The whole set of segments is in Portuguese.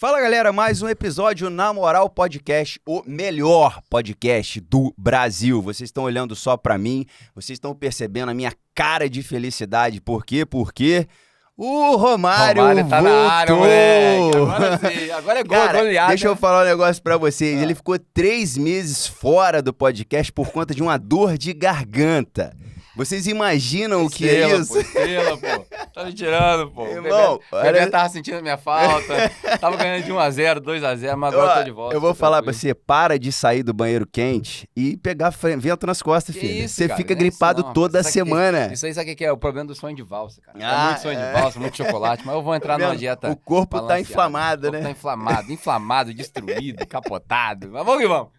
Fala, galera, mais um episódio Na Moral Podcast, o melhor podcast do Brasil. Vocês estão olhando só pra mim, vocês estão percebendo a minha cara de felicidade. Por quê? Porque o Romário tá voltou. na área, moleque. Agora sim, agora é gol, Cara, goleada. deixa eu falar um negócio pra vocês. Ele ficou 3 meses fora do podcast por conta de uma dor de garganta. Vocês imaginam o que é isso? Estrela, pô. Tá me tirando, pô. Irmão, o Bebê tava sentindo a minha falta. Tava ganhando de 1-0, 2-0, mas agora tô de volta. Eu vou falar pra você, para de sair do banheiro quente e pegar vento nas costas, Que filho. isso, Você cara, fica não é gripado isso não, toda Sabe semana. Isso aí sabe o que é? O problema do sonho de valsa, cara. Ah, É muito sonho de valsa, muito chocolate, mas eu vou entrar numa dieta O corpo tá balanceada. inflamado, O corpo né? tá inflamado, destruído, capotado. Mas vamos que vamos.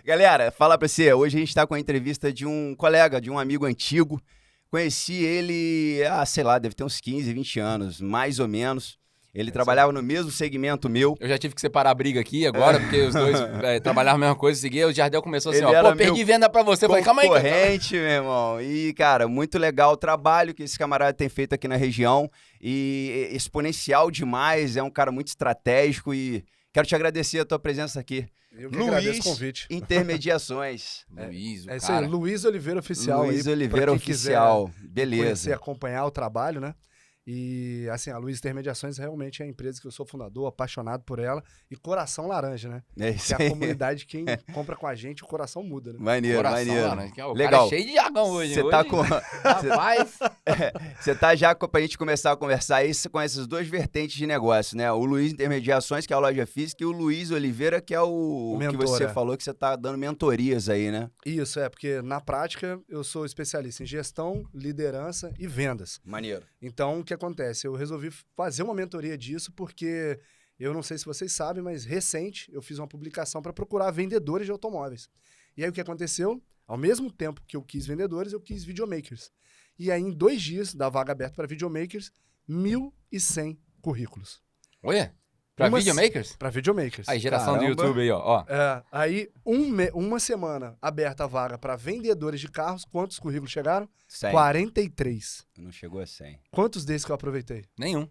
Galera, falar pra você, hoje a gente tá com a entrevista de um colega, de um amigo antigo. Conheci ele, sei lá, deve ter uns 15, 20 anos, mais ou menos. Ele trabalhava no mesmo segmento meu. Eu já tive que separar a briga aqui agora, porque os dois trabalhavam a mesma coisa, seguia. O Jardel começou assim, Ele era perdi venda pra você. Eu falei, calma aí. Concorrente, meu irmão. E, cara, muito legal o trabalho que esse camarada tem feito aqui na região. E exponencial demais, é um cara muito estratégico e quero te agradecer a tua presença aqui. Eu que agradeço o Luiz convite. Intermediações. Luiz, o É isso cara. aí, Luiz Oliveira Oficial. Luiz aí, Oliveira pra quem Oficial. quiser Beleza. conhecer, acompanhar o trabalho, né? E, assim, a Luiz Intermediações realmente é a empresa que eu sou fundador, apaixonado por ela. E coração laranja, né? É isso Que a aí. comunidade, quem compra com a gente, o coração muda, né? Maneiro, Coração, maneiro. mano, que é o Legal. cara é cheio de jargão hoje. Você tá Hoje, com... Rapaz, Você tá já pra gente começar a conversar aí com essas duas vertentes de negócio, né? O Luiz Intermediações, que é a loja física, e o Luiz Oliveira, que é o que mentor, você é. falou que você tá dando mentorias aí, né? Isso, porque na prática eu sou especialista em gestão, liderança e vendas. Maneiro. Então, o que acontece? Eu resolvi fazer uma mentoria disso porque eu não sei se vocês sabem, mas recente eu fiz uma publicação para procurar vendedores de automóveis. E aí o que aconteceu? Ao mesmo tempo que eu quis vendedores, eu quis videomakers. E aí, em 2 dias da vaga aberta para videomakers, 1.100 currículos. olha, pra videomakers? Para videomakers. Aí, geração Caramba. do YouTube aí, ó. Aí, uma semana aberta a vaga para vendedores de carros, quantos currículos chegaram? 100. 43. Não chegou a 100. Quantos desses que eu aproveitei? Nenhum.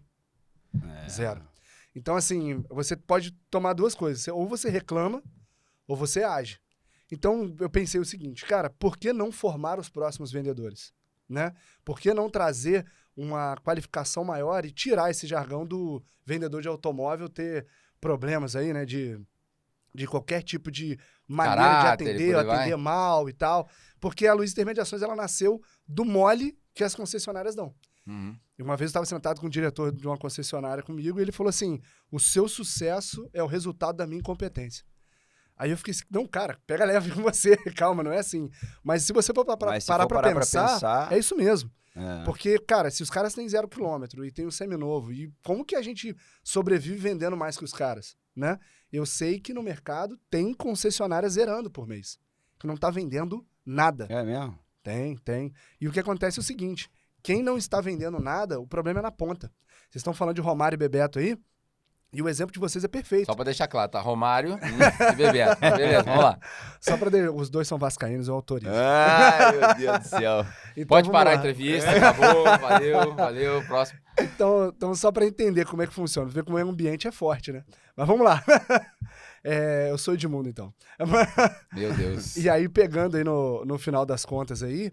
É. 0. Então, assim, você pode tomar 2 coisas. Ou você reclama, ou você age. Então, eu pensei o seguinte, cara, por que não formar os próximos vendedores? Né? Por que não trazer uma qualificação maior e tirar esse jargão do vendedor de automóvel ter problemas aí, né? De qualquer tipo de maneira Caráter, de atender, por aí vai. atender mal e tal. Porque a Luiz Intermediações, ela nasceu do mole que as concessionárias dão. Uhum. E uma vez eu estava sentado com o diretor de uma concessionária comigo e ele falou assim, o seu sucesso é o resultado da minha incompetência. Aí eu fiquei assim, não, cara, pega leve com você, calma, não é assim. Mas se você for parar pra pensar, é isso mesmo. É. Porque, cara, se os caras têm 0 km e tem um seminovo, e como que a gente sobrevive vendendo mais que os caras, né? Eu sei que no mercado tem concessionária zerando por mês, que não tá vendendo nada. É mesmo? Tem. E o que acontece é o seguinte, quem não está vendendo nada, o problema é na ponta. Vocês estão falando de Romário e Bebeto aí, e o exemplo de vocês é perfeito. Só pra deixar claro, tá? Romário e Bebeto. Beleza, vamos lá. Só pra os dois são vascaínos, eu autorizo. Ai, meu Deus do céu. Então, Pode vamos parar a lá. entrevista, acabou, valeu, próximo. Então, só pra entender como é que funciona, ver como o ambiente é forte, né? Mas vamos lá. Eu sou Edmundo, então. Meu Deus. E aí, pegando aí no final das contas aí,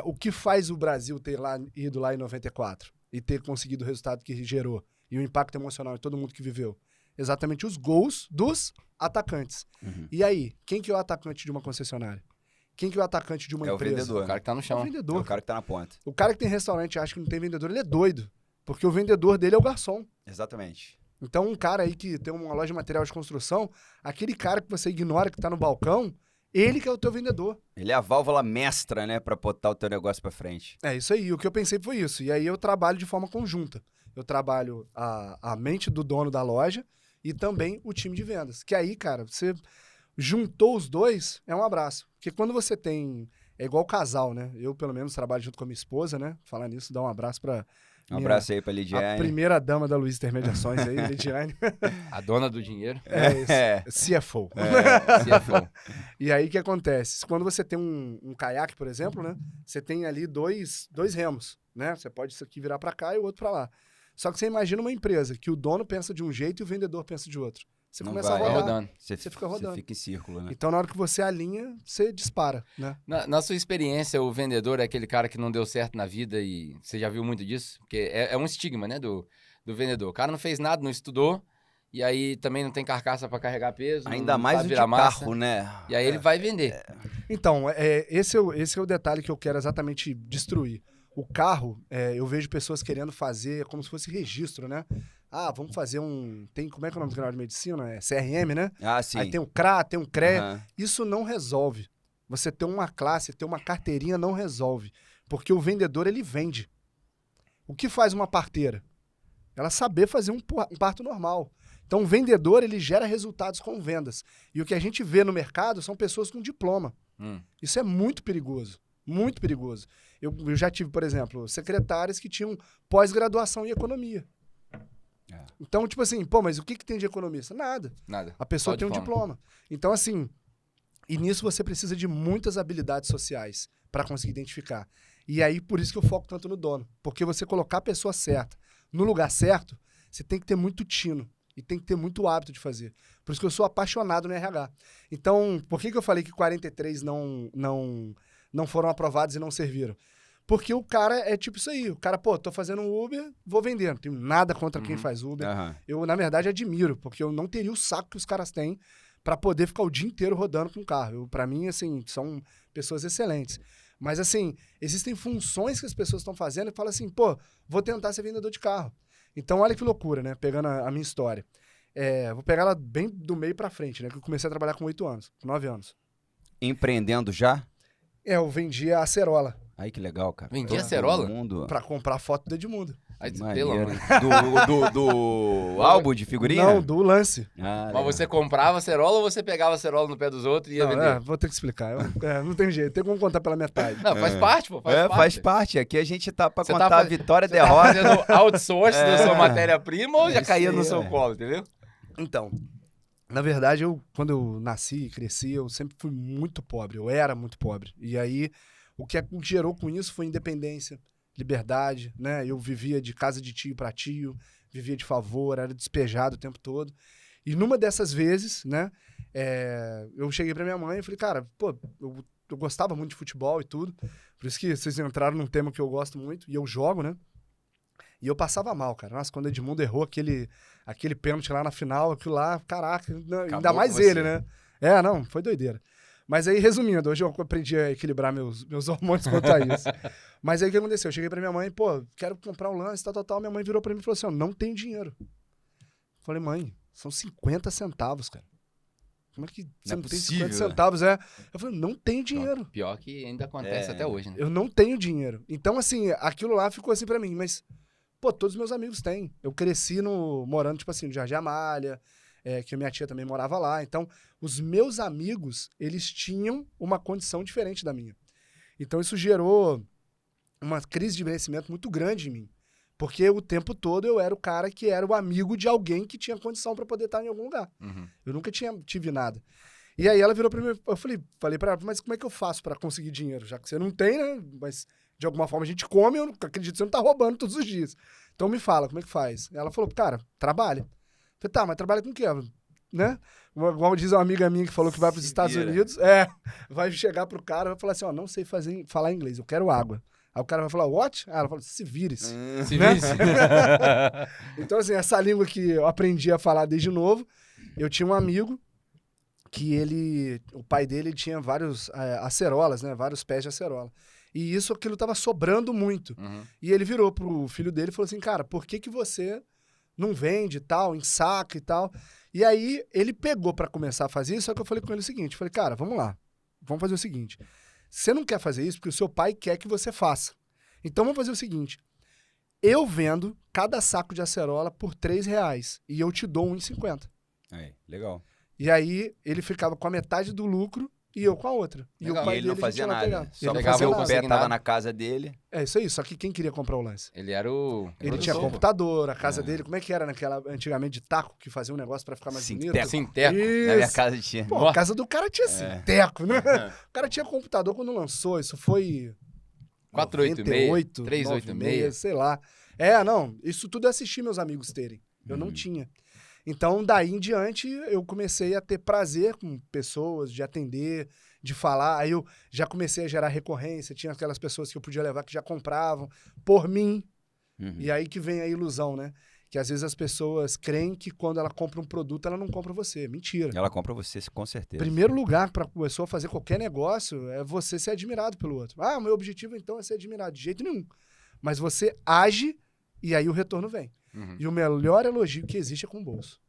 o que faz o Brasil ter ido lá em 94 e ter conseguido o resultado que gerou e o impacto emocional em todo mundo que viveu? Exatamente os gols dos atacantes. Uhum. E aí, quem que é o atacante de uma concessionária? Quem que é o atacante de uma É o empresa? vendedor. O cara que tá no É o chão. É vendedor. o cara que tá na ponta. O cara que tem restaurante e acha que não tem vendedor, ele é doido. Porque o vendedor dele é o garçom. Exatamente. Então, um cara aí que tem uma loja de material de construção, aquele cara que você ignora que tá no balcão, ele que é o teu vendedor. Ele é a válvula mestra, né, pra botar o teu negócio pra frente. É isso aí. O que eu pensei foi isso. E aí eu trabalho de forma conjunta. Eu trabalho a mente do dono da loja e também o time de vendas. Que aí, cara, você juntou os dois, é um abraço. Porque quando você tem... É igual casal, né? Eu, pelo menos, trabalho junto com a minha esposa, né? Falar nisso, dá um abraço pra... Um abraço aí pra A Lidiane. primeira dama da Luiz Intermediações aí, Lidiane. A dona do dinheiro. CFO. CFO. E aí, o que acontece? Quando você tem um caiaque, por exemplo, né? Você tem ali dois remos, né? Você pode isso aqui virar pra cá e o outro pra lá. Só que você imagina uma empresa que o dono pensa de um jeito e o vendedor pensa de outro. Você Não começa vai. a rodar. rodando. Você fica rodando. Você fica em círculo, né? Então, na hora que você alinha, você dispara, né? Na sua experiência, o vendedor é aquele cara que não deu certo na vida e você já viu muito disso? Porque é um estigma, né, do vendedor. O cara não fez nada, não estudou, e aí também não tem carcaça para carregar peso. Ainda não mais sabe o de virar massa, carro, né? E aí ele vai vender. Então, esse é o detalhe que eu quero exatamente destruir. O carro, eu vejo pessoas querendo fazer como se fosse registro, né? Ah, vamos fazer como é que é o nome do canal de medicina? É CRM, né? Ah, sim. Aí tem o CRA, tem o CRE. Aham. Isso não resolve. Você ter uma classe, ter uma carteirinha não resolve. Porque o vendedor, ele vende. O que faz uma parteira? Ela saber fazer um parto normal. Então, o vendedor, ele gera resultados com vendas. E o que a gente vê no mercado são pessoas com diploma. Isso é muito perigoso. Muito perigoso. Eu já tive, por exemplo, secretárias que tinham pós-graduação em economia. Então, tipo assim, mas o que tem de economista? Nada. Nada. A pessoa Só tem um diploma. Então, assim, e nisso você precisa de muitas habilidades sociais para conseguir identificar. E aí, por isso que eu foco tanto no dono. Porque você colocar a pessoa certa no lugar certo, você tem que ter muito tino. E tem que ter muito hábito de fazer. Por isso que eu sou apaixonado no RH. Então, por que eu falei que 43 não foram aprovados e não serviram? Porque o cara é tipo isso aí. O cara, tô fazendo um Uber, vou vender. Não tenho nada contra quem faz Uber. Aham. Eu, na verdade, admiro, porque eu não teria o saco que os caras têm para poder ficar o dia inteiro rodando com o carro. Para mim, assim, são pessoas excelentes. Mas, assim, existem funções que as pessoas estão fazendo e falam assim, vou tentar ser vendedor de carro. Então, olha que loucura, né? Pegando a minha história. Vou pegar ela bem do meio para frente, né? Que eu comecei a trabalhar com 8 anos, com 9 anos. Empreendendo já? Eu vendia acerola Aí que legal, cara. Vendia Todo acerola? mundo... para comprar foto do Edmundo. Aí, Maneiro. pelo amor. Do álbum de figurinha? Não, do lance. Ah, Mas legal. você comprava acerola ou você pegava acerola no pé dos outros e ia Não, vender? vou ter que explicar. Não tem jeito, tem como contar pela metade. Não, faz parte, pô. Faz parte. Aqui a gente tá pra Você contar tá a vitória e Você tá derrota. fazendo outsource da sua matéria-prima ou já Isso caía aí, no seu é. colo, entendeu? Então, na verdade, quando eu nasci e cresci, eu sempre fui muito pobre. Eu era muito pobre. E aí, o que gerou com isso foi independência, liberdade, né? Eu vivia de casa de tio para tio, vivia de favor, era despejado o tempo todo. E numa dessas vezes, né? Eu cheguei pra minha mãe e falei, cara, eu gostava muito de futebol e tudo. Por isso que vocês entraram num tema que eu gosto muito. E eu jogo, né? E eu passava mal, cara. Nossa, quando o Edmundo errou aquele pênalti lá na final, aquilo lá, caraca, ainda mais com você. ele, né? Não, foi doideira. Mas aí, resumindo, hoje eu aprendi a equilibrar meus hormônios quanto a isso. Mas aí o que aconteceu? Eu cheguei pra minha mãe, quero comprar um lance, tal. Minha mãe virou pra mim e falou assim, não tem dinheiro. Eu falei, mãe, são 50 centavos, cara. Como é que você Não é não tem possível, 50 centavos? Eu falei, não tenho dinheiro. Pior que ainda acontece até hoje, né? Eu não tenho dinheiro. Então, assim, aquilo lá ficou assim pra mim, mas, todos os meus amigos têm. Eu cresci morando, tipo assim, no Jardim Amália, que a minha tia também morava lá. Então, os meus amigos, eles tinham uma condição diferente da minha. Então, isso gerou uma crise de merecimento muito grande em mim. Porque o tempo todo eu era o cara que era o amigo de alguém que tinha condição pra poder estar em algum lugar. Eu nunca tive nada. E aí ela virou pra mim, eu falei pra ela, mas como é que eu faço pra conseguir dinheiro? Já que você não tem, né? Mas de alguma forma a gente come, eu acredito que você não tá roubando todos os dias. Então me fala, como é que faz? Ela falou, cara, trabalha. Eu falei, tá, mas trabalha com o quê? Né? Igual diz uma amiga minha que falou que vai pros Estados Unidos, vai chegar pro cara e vai falar assim, não sei falar inglês, eu quero água. Aí o cara vai falar, what? Ela fala, se vire-se. Se Né? visse. Então, assim, essa língua que eu aprendi a falar desde novo, eu tinha um amigo que o pai dele tinha vários acerolas, né? Vários pés de acerola. E aquilo tava sobrando muito. E ele virou pro filho dele e falou assim, cara, por que você não vende e tal, ensaca e tal? E aí, ele pegou pra começar a fazer isso, só que eu falei com ele o seguinte, falei, cara, vamos lá, vamos fazer o seguinte, você não quer fazer isso porque o seu pai quer que você faça. Então, vamos fazer o seguinte, eu vendo cada saco de acerola por R$3 e eu te dou 1,50. Aí, legal. E aí, ele ficava com a metade do lucro e eu com a outra. E o Legal. pai E ele não dele, a gente fazia ia lá nada. pegar. Só Ele não pegava fazia o nada. pé consignado. tava na casa dele. É isso aí, só que quem queria comprar o lance? Ele era o... Ele tinha produtor. computador, a casa dele, como é que era antigamente de taco, que fazia um negócio pra ficar mais bonito? Sinteco. Na minha Isso. casa tinha. Pô, a casa do cara tinha sinteco, né? O cara tinha computador quando lançou, isso foi... 486, 98, 386. 96, sei lá. Não, isso tudo eu assisti meus amigos terem. Eu não tinha. Então, daí em diante, eu comecei a ter prazer com pessoas, de atender, de falar. Aí eu já comecei a gerar recorrência. Tinha aquelas pessoas que eu podia levar que já compravam por mim. E aí que vem a ilusão, né? Que às vezes as pessoas creem que quando ela compra um produto, ela não compra você. Mentira. Ela compra você, com certeza. Primeiro lugar para a pessoa fazer qualquer negócio é você ser admirado pelo outro. Ah, o meu objetivo então é ser admirado. De jeito nenhum. Mas você age e aí o retorno vem. E o melhor elogio que existe é com o bolso.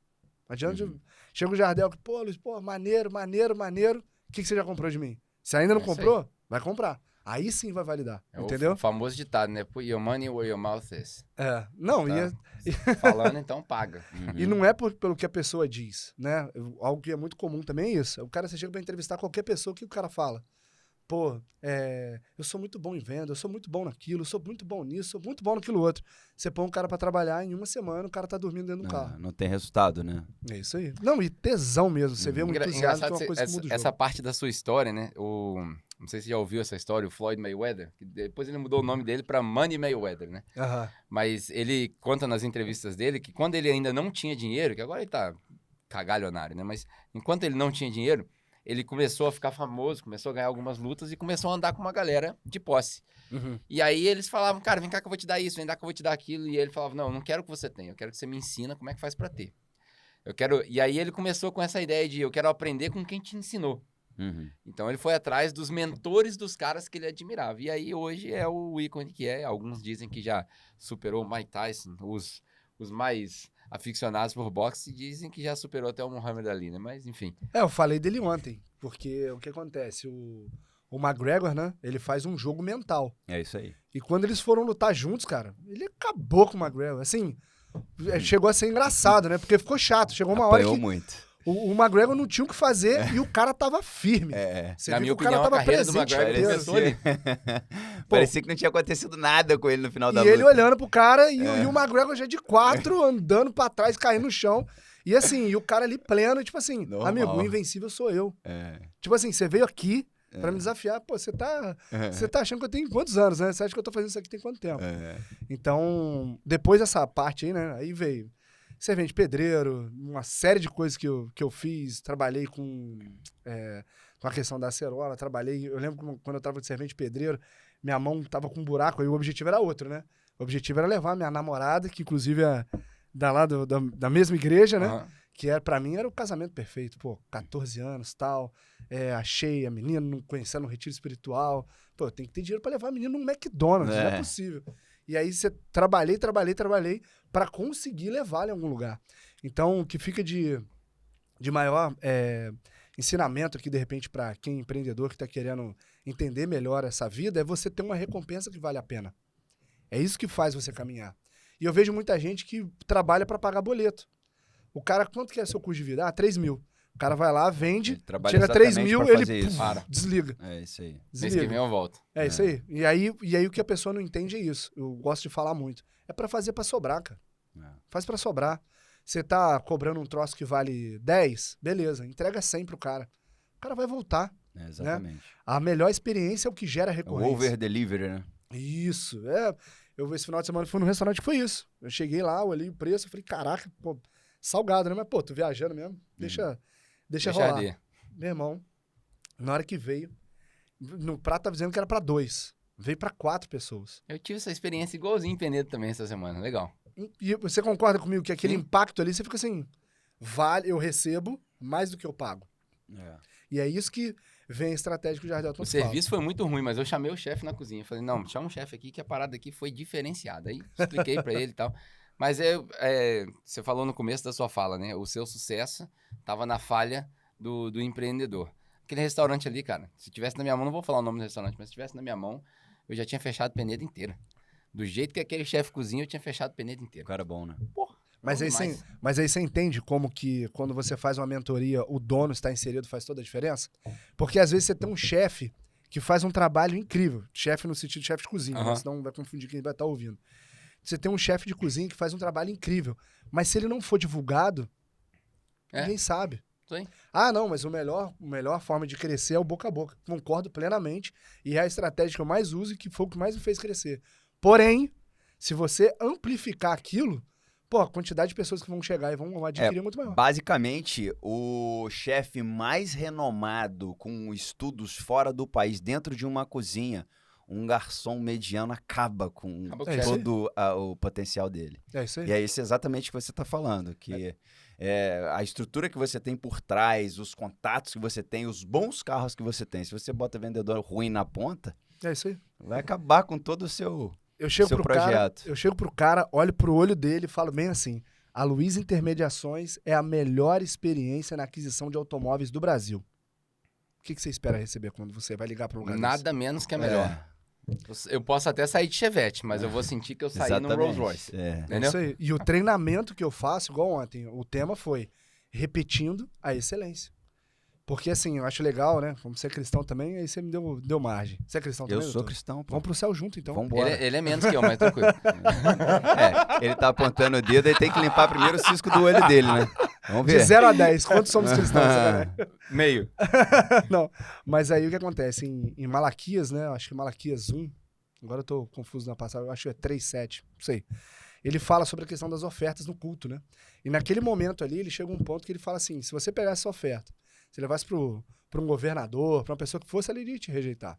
Não adianta. Chega o Jardel, pô, Luiz, pô, maneiro. O que você já comprou de mim? Se ainda não comprou, vai comprar. Aí sim vai validar, entendeu? O famoso ditado, né? Put your money where your mouth is. Não, tá falando, então paga. E não é pelo que a pessoa diz, né? Algo que é muito comum também é isso. O cara, você chega pra entrevistar qualquer pessoa, o que o cara fala? Pô, eu sou muito bom em venda, eu sou muito bom naquilo, eu sou muito bom nisso, sou muito bom naquilo outro. Você põe um cara pra trabalhar, em uma semana o cara tá dormindo dentro do carro. Não tem resultado, né? É isso aí. Não, e tesão mesmo. Você vê um entusiasmo que é uma coisa que muda o jogo. Essa parte da sua história, né? Não sei se você já ouviu essa história, o Floyd Mayweather, que depois ele mudou o nome dele pra Money Mayweather, né? Mas ele conta nas entrevistas dele que quando ele ainda não tinha dinheiro, que agora ele tá cagalhonário, né? Mas enquanto ele não tinha dinheiro, ele começou a ficar famoso, começou a ganhar algumas lutas e começou a andar com uma galera de posse. E aí eles falavam, cara, vem cá que eu vou te dar isso, vem cá que eu vou te dar aquilo. E ele falava, não, eu não quero que você tenha, eu quero que você me ensina como é que faz pra ter. E aí ele começou com essa ideia de, eu quero aprender com quem te ensinou. Então ele foi atrás dos mentores dos caras que ele admirava. E aí hoje é o ícone que é. Alguns dizem que já superou o Mike Tyson, os mais aficionados por boxe dizem que já superou até o Muhammad Ali, né? Mas enfim. Eu falei dele ontem, porque o que acontece? O McGregor, né? Ele faz um jogo mental. É isso aí. E quando eles foram lutar juntos, cara, ele acabou com o McGregor. Assim, chegou a ser engraçado, né? Porque ficou chato. Chegou uma hora que... muito. O McGregor não tinha o que fazer e o cara tava firme. Você Na minha opinião, a carreira do McGregor começou ali. Parecia que não tinha acontecido nada com ele no final da luta. E ele olhando pro cara e o McGregor já de 4, andando pra trás, caindo no chão. E assim, e o cara ali pleno, tipo assim, normal. Amigo, o invencível sou eu. Tipo assim, você veio aqui pra me desafiar. Pô, você tá achando que eu tenho quantos anos, né? Você acha que eu tô fazendo isso aqui tem quanto tempo? Então, depois dessa parte aí, né? Aí veio servente pedreiro, uma série de coisas que eu fiz. Trabalhei com a questão da acerola, eu lembro quando eu tava de servente pedreiro, minha mão tava com um buraco, aí o objetivo era outro, né? O objetivo era levar minha namorada, que inclusive é da mesma igreja, né? Que pra mim era o casamento perfeito. Pô, 14 anos e tal, achei a menina, não conhecendo no retiro espiritual. Pô, tem que ter dinheiro pra levar a menina num McDonald's, não é possível. E aí você trabalhei para conseguir levá-la em algum lugar. Então, o que fica de maior ensinamento aqui, de repente, para quem é empreendedor que está querendo entender melhor essa vida, é você ter uma recompensa que vale a pena. É isso que faz você caminhar. E eu vejo muita gente que trabalha para pagar boleto. O cara, quanto que é seu custo de vida? 3 mil. O cara vai lá, vende, chega a 3 mil, ele desliga. É isso aí. Mês que vem eu volto. É isso aí. E aí o que a pessoa não entende é isso. Eu gosto de falar muito. É pra fazer pra sobrar, cara. Faz pra sobrar. Você tá cobrando um troço que vale 10, beleza, entrega 100 pro cara. O cara vai voltar. Exatamente. Né? A melhor experiência é o que gera recorrência. O over delivery, né? Isso. Esse final de semana fui num restaurante que foi isso. Eu cheguei lá, olhei o preço, eu falei, caraca, pô, salgado, né? Mas, pô, tô viajando mesmo. Deixa rolar. Meu irmão, na hora que veio, no prato tava dizendo que era pra 2. Veio pra 4 pessoas. Eu tive essa experiência igualzinho em Penedo também essa semana. Legal. E você concorda comigo que aquele impacto ali, você fica assim, eu recebo mais do que eu pago. E é isso que vem a estratégia que o Jardel O serviço foi muito ruim, mas eu chamei o chefe na cozinha. Falei, não, chama um chefe aqui que a parada aqui foi diferenciada. Aí expliquei pra ele e tal. Mas você falou no começo da sua fala, né? O seu sucesso tava na falha do empreendedor. Aquele restaurante ali, cara, se tivesse na minha mão, não vou falar o nome do restaurante, mas se tivesse na minha mão, eu já tinha fechado Penedo inteira. Do jeito que aquele chefe cozinha, eu tinha fechado Penedo inteiro. O cara é bom, né? Porra, mas aí você entende como que quando você faz uma mentoria, o dono está inserido, faz toda a diferença? Porque às vezes você tem um chefe que faz um trabalho incrível. Chefe no sentido de chefe de cozinha, né? Senão vai confundir quem vai estar ouvindo. Você tem um chefe de cozinha que faz um trabalho incrível. Mas se ele não for divulgado, ninguém sabe. Sim. Ah, não, mas a melhor forma de crescer é o boca a boca. Concordo plenamente. E é a estratégia que eu mais uso e que foi o que mais me fez crescer. Porém, Se você amplificar aquilo, pô, a quantidade de pessoas que vão chegar e vão adquirir é muito maior. Basicamente, o chefe mais renomado com estudos fora do país, dentro de uma cozinha, um garçom mediano acaba com todo o potencial dele. É isso aí. E é isso exatamente que você está falando, que a estrutura que você tem por trás, os contatos que você tem, os bons carros que você tem. Se você bota vendedor ruim na ponta, é isso aí. Vai acabar com todo o seu projeto. Eu chego pro cara, olho pro olho dele e falo bem assim, a Luiz Intermediações é a melhor experiência na aquisição de automóveis do Brasil. O que você espera receber quando você vai ligar para um lugar Nada desse? Menos que a melhor. Eu posso até sair de Chevette, mas eu vou sentir que eu saí no Rolls Royce. É isso aí. E o treinamento que eu faço, igual ontem, o tema foi repetindo a excelência. Porque assim, eu acho legal, né? Como você é cristão também, aí você me deu margem. Você é cristão também? Eu sou cristão, pô. Vamos pro céu junto, então. Vambora. Ele é menos que eu, mas tranquilo. Ele tá apontando o dedo e tem que limpar primeiro o cisco do olho dele, né? Vamos ver. De 0 a 10, quantos somos cristãos? Meio. Não, mas aí o que acontece? Em Malaquias, né? Acho que Malaquias 1, agora eu tô confuso na passagem, eu acho que é 3:7, não sei. Ele fala sobre a questão das ofertas no culto, né? E naquele momento ali, ele chega a um ponto que ele fala assim, se você pegar essa oferta, se levasse para um governador, para uma pessoa que fosse, ele iria te rejeitar.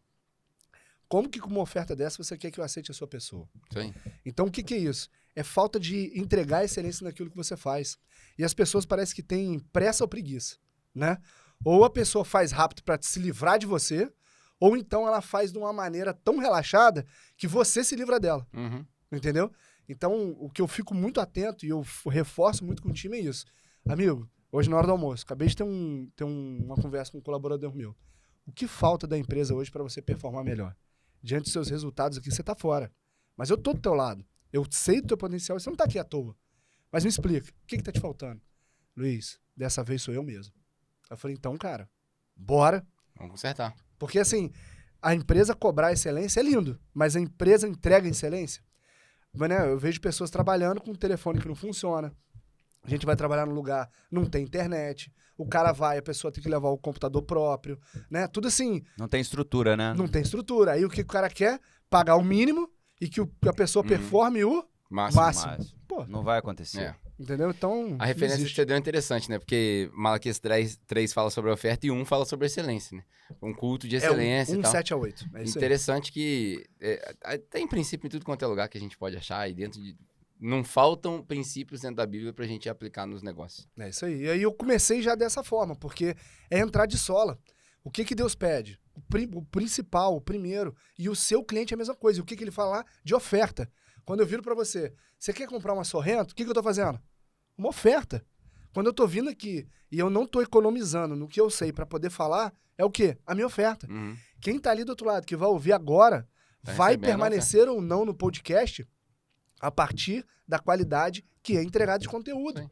Como que com uma oferta dessa você quer que eu aceite a sua pessoa? Sim. Então o que é isso? É falta de entregar excelência naquilo que você faz. E as pessoas parecem que têm pressa ou preguiça, né? Ou a pessoa faz rápido para se livrar de você, ou então ela faz de uma maneira tão relaxada que você se livra dela. Uhum. Entendeu? Então, o que eu fico muito atento e eu reforço muito com o time é isso. Amigo, hoje na hora do almoço, acabei de ter uma conversa com um colaborador meu. O que falta da empresa hoje para você performar melhor? Diante dos seus resultados aqui, você tá fora. Mas eu tô do teu lado. Eu sei do teu potencial, você não tá aqui à toa. Mas me explica, o que tá te faltando? Luiz, dessa vez sou eu mesmo. Eu falei, então, cara, bora. Vamos consertar. Porque assim, a empresa cobrar excelência é lindo, mas a empresa entrega excelência. Mas, né, eu vejo pessoas trabalhando com um telefone que não funciona. A gente vai trabalhar num lugar, não tem internet. O cara vai, a pessoa tem que levar o computador próprio, né? Tudo assim. Não tem estrutura, né? Não tem estrutura. Aí o que o cara quer? Pagar o mínimo e que a pessoa performe o máximo. Pô, não vai acontecer. É. Entendeu? Então. A referência que você deu é interessante, né? Porque Malaquias 3 fala sobre a oferta e 1 fala sobre excelência, né? Um culto de excelência e tal. 7-8. É isso interessante que tem princípio em tudo quanto é lugar que a gente pode achar e dentro de. Não faltam princípios dentro da Bíblia pra gente aplicar nos negócios. É isso aí. E aí eu comecei já dessa forma, porque é entrar de sola. O que Deus pede? O principal, o primeiro. E o seu cliente é a mesma coisa. E o que ele fala lá? De oferta. Quando eu viro pra você, você quer comprar uma Sorrento? O que eu tô fazendo? Uma oferta. Quando eu tô vindo aqui e eu não tô economizando no que eu sei pra poder falar, é o quê? A minha oferta. Uhum. Quem tá ali do outro lado, que vai ouvir agora, vai permanecer ou não no podcast a partir da qualidade que é entregada de conteúdo. Sim.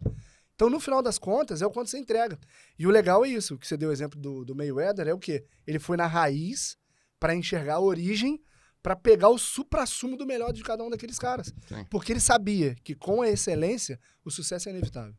Então, no final das contas, é o quanto você entrega. E o legal é isso, que você deu o exemplo do Mayweather, é o quê? Ele foi na raiz para enxergar a origem, para pegar o suprassumo do melhor de cada um daqueles caras. Sim. Porque ele sabia que com a excelência, o sucesso é inevitável.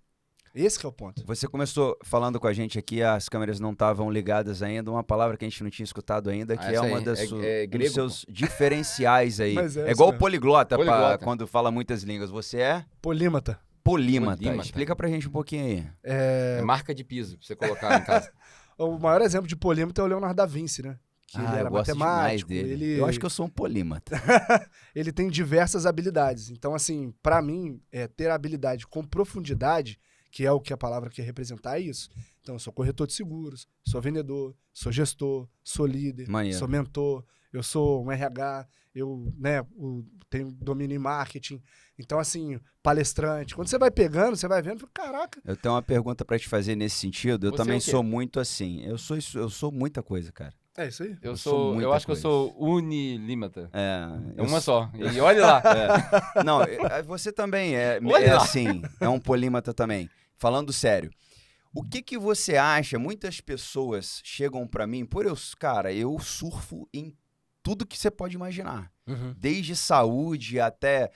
Esse que é o ponto. Você começou falando com a gente aqui, as câmeras não estavam ligadas ainda, uma palavra que a gente não tinha escutado ainda, que é uma das grego, dos seus diferenciais aí. Mas é igual o poliglota, quando fala muitas línguas. Você é? Polímata. Polímata. Explica pra gente um pouquinho aí. É marca de piso, pra você colocar em casa. O maior exemplo de polímata é o Leonardo da Vinci, né? Que ele era matemático. Dele. Eu acho que eu sou um polímata. Ele tem diversas habilidades. Então, assim, pra mim, ter habilidade com profundidade, que é o que a palavra quer representar, é isso. Então, eu sou corretor de seguros, sou vendedor, sou gestor, sou líder, sou mentor, eu sou um RH, eu tenho domínio em marketing. Então, assim, palestrante. Quando você vai pegando, você vai vendo, caraca. Eu tenho uma pergunta pra te fazer nesse sentido. Eu também sou muito assim. Eu sou muita coisa, cara. É isso aí. Eu acho que eu sou unilímata. É uma só. E olha lá. Não, você também é assim. É um polímata também. Falando sério. O que você acha? Muitas pessoas chegam pra mim, cara, eu surfo em tudo que você pode imaginar. Uhum. Desde saúde até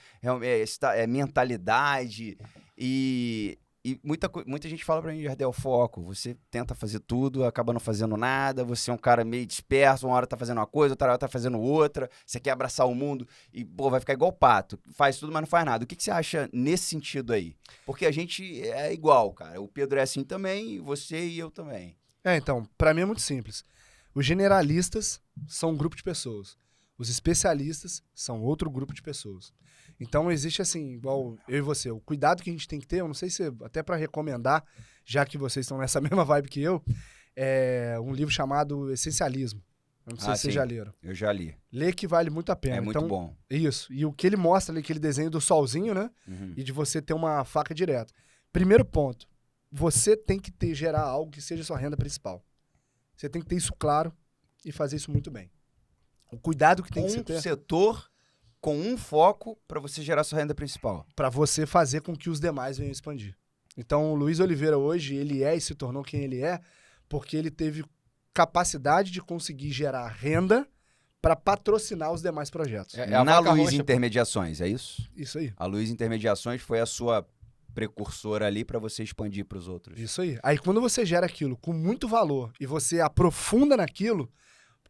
mentalidade. E E muita gente fala pra mim, Jardel, foco. Você tenta fazer tudo, acaba não fazendo nada. Você é um cara meio disperso, uma hora tá fazendo uma coisa, outra hora tá fazendo outra. Você quer abraçar o mundo e, pô, vai ficar igual o pato. Faz tudo, mas não faz nada. O que você acha nesse sentido aí? Porque a gente é igual, cara. O Pedro é assim também, você e eu também. Então, pra mim é muito simples. Os generalistas são um grupo de pessoas. Os especialistas são outro grupo de pessoas. Então, existe assim, igual eu e você, o cuidado que a gente tem que ter, eu não sei se até para recomendar, já que vocês estão nessa mesma vibe que eu, é um livro chamado Essencialismo. Eu não sei se vocês já leram. Eu já li. Lê que vale muito a pena. É muito bom. Isso. E o que ele mostra ali, aquele desenho do solzinho, né? E de você ter uma faca direta. Primeiro ponto, você tem que gerar algo que seja sua renda principal. Você tem que ter isso claro e fazer isso muito bem. O cuidado que tem que ter... Um setor com um foco para você gerar sua renda principal. Para você fazer com que os demais venham expandir. Então, o Luiz Oliveira hoje, ele é e se tornou quem ele é porque ele teve capacidade de conseguir gerar renda para patrocinar os demais projetos. Na Luiz Intermediações, é isso? Isso aí. A Luiz Intermediações foi a sua precursora ali para você expandir para os outros. Isso aí. Aí, quando você gera aquilo com muito valor e você aprofunda naquilo,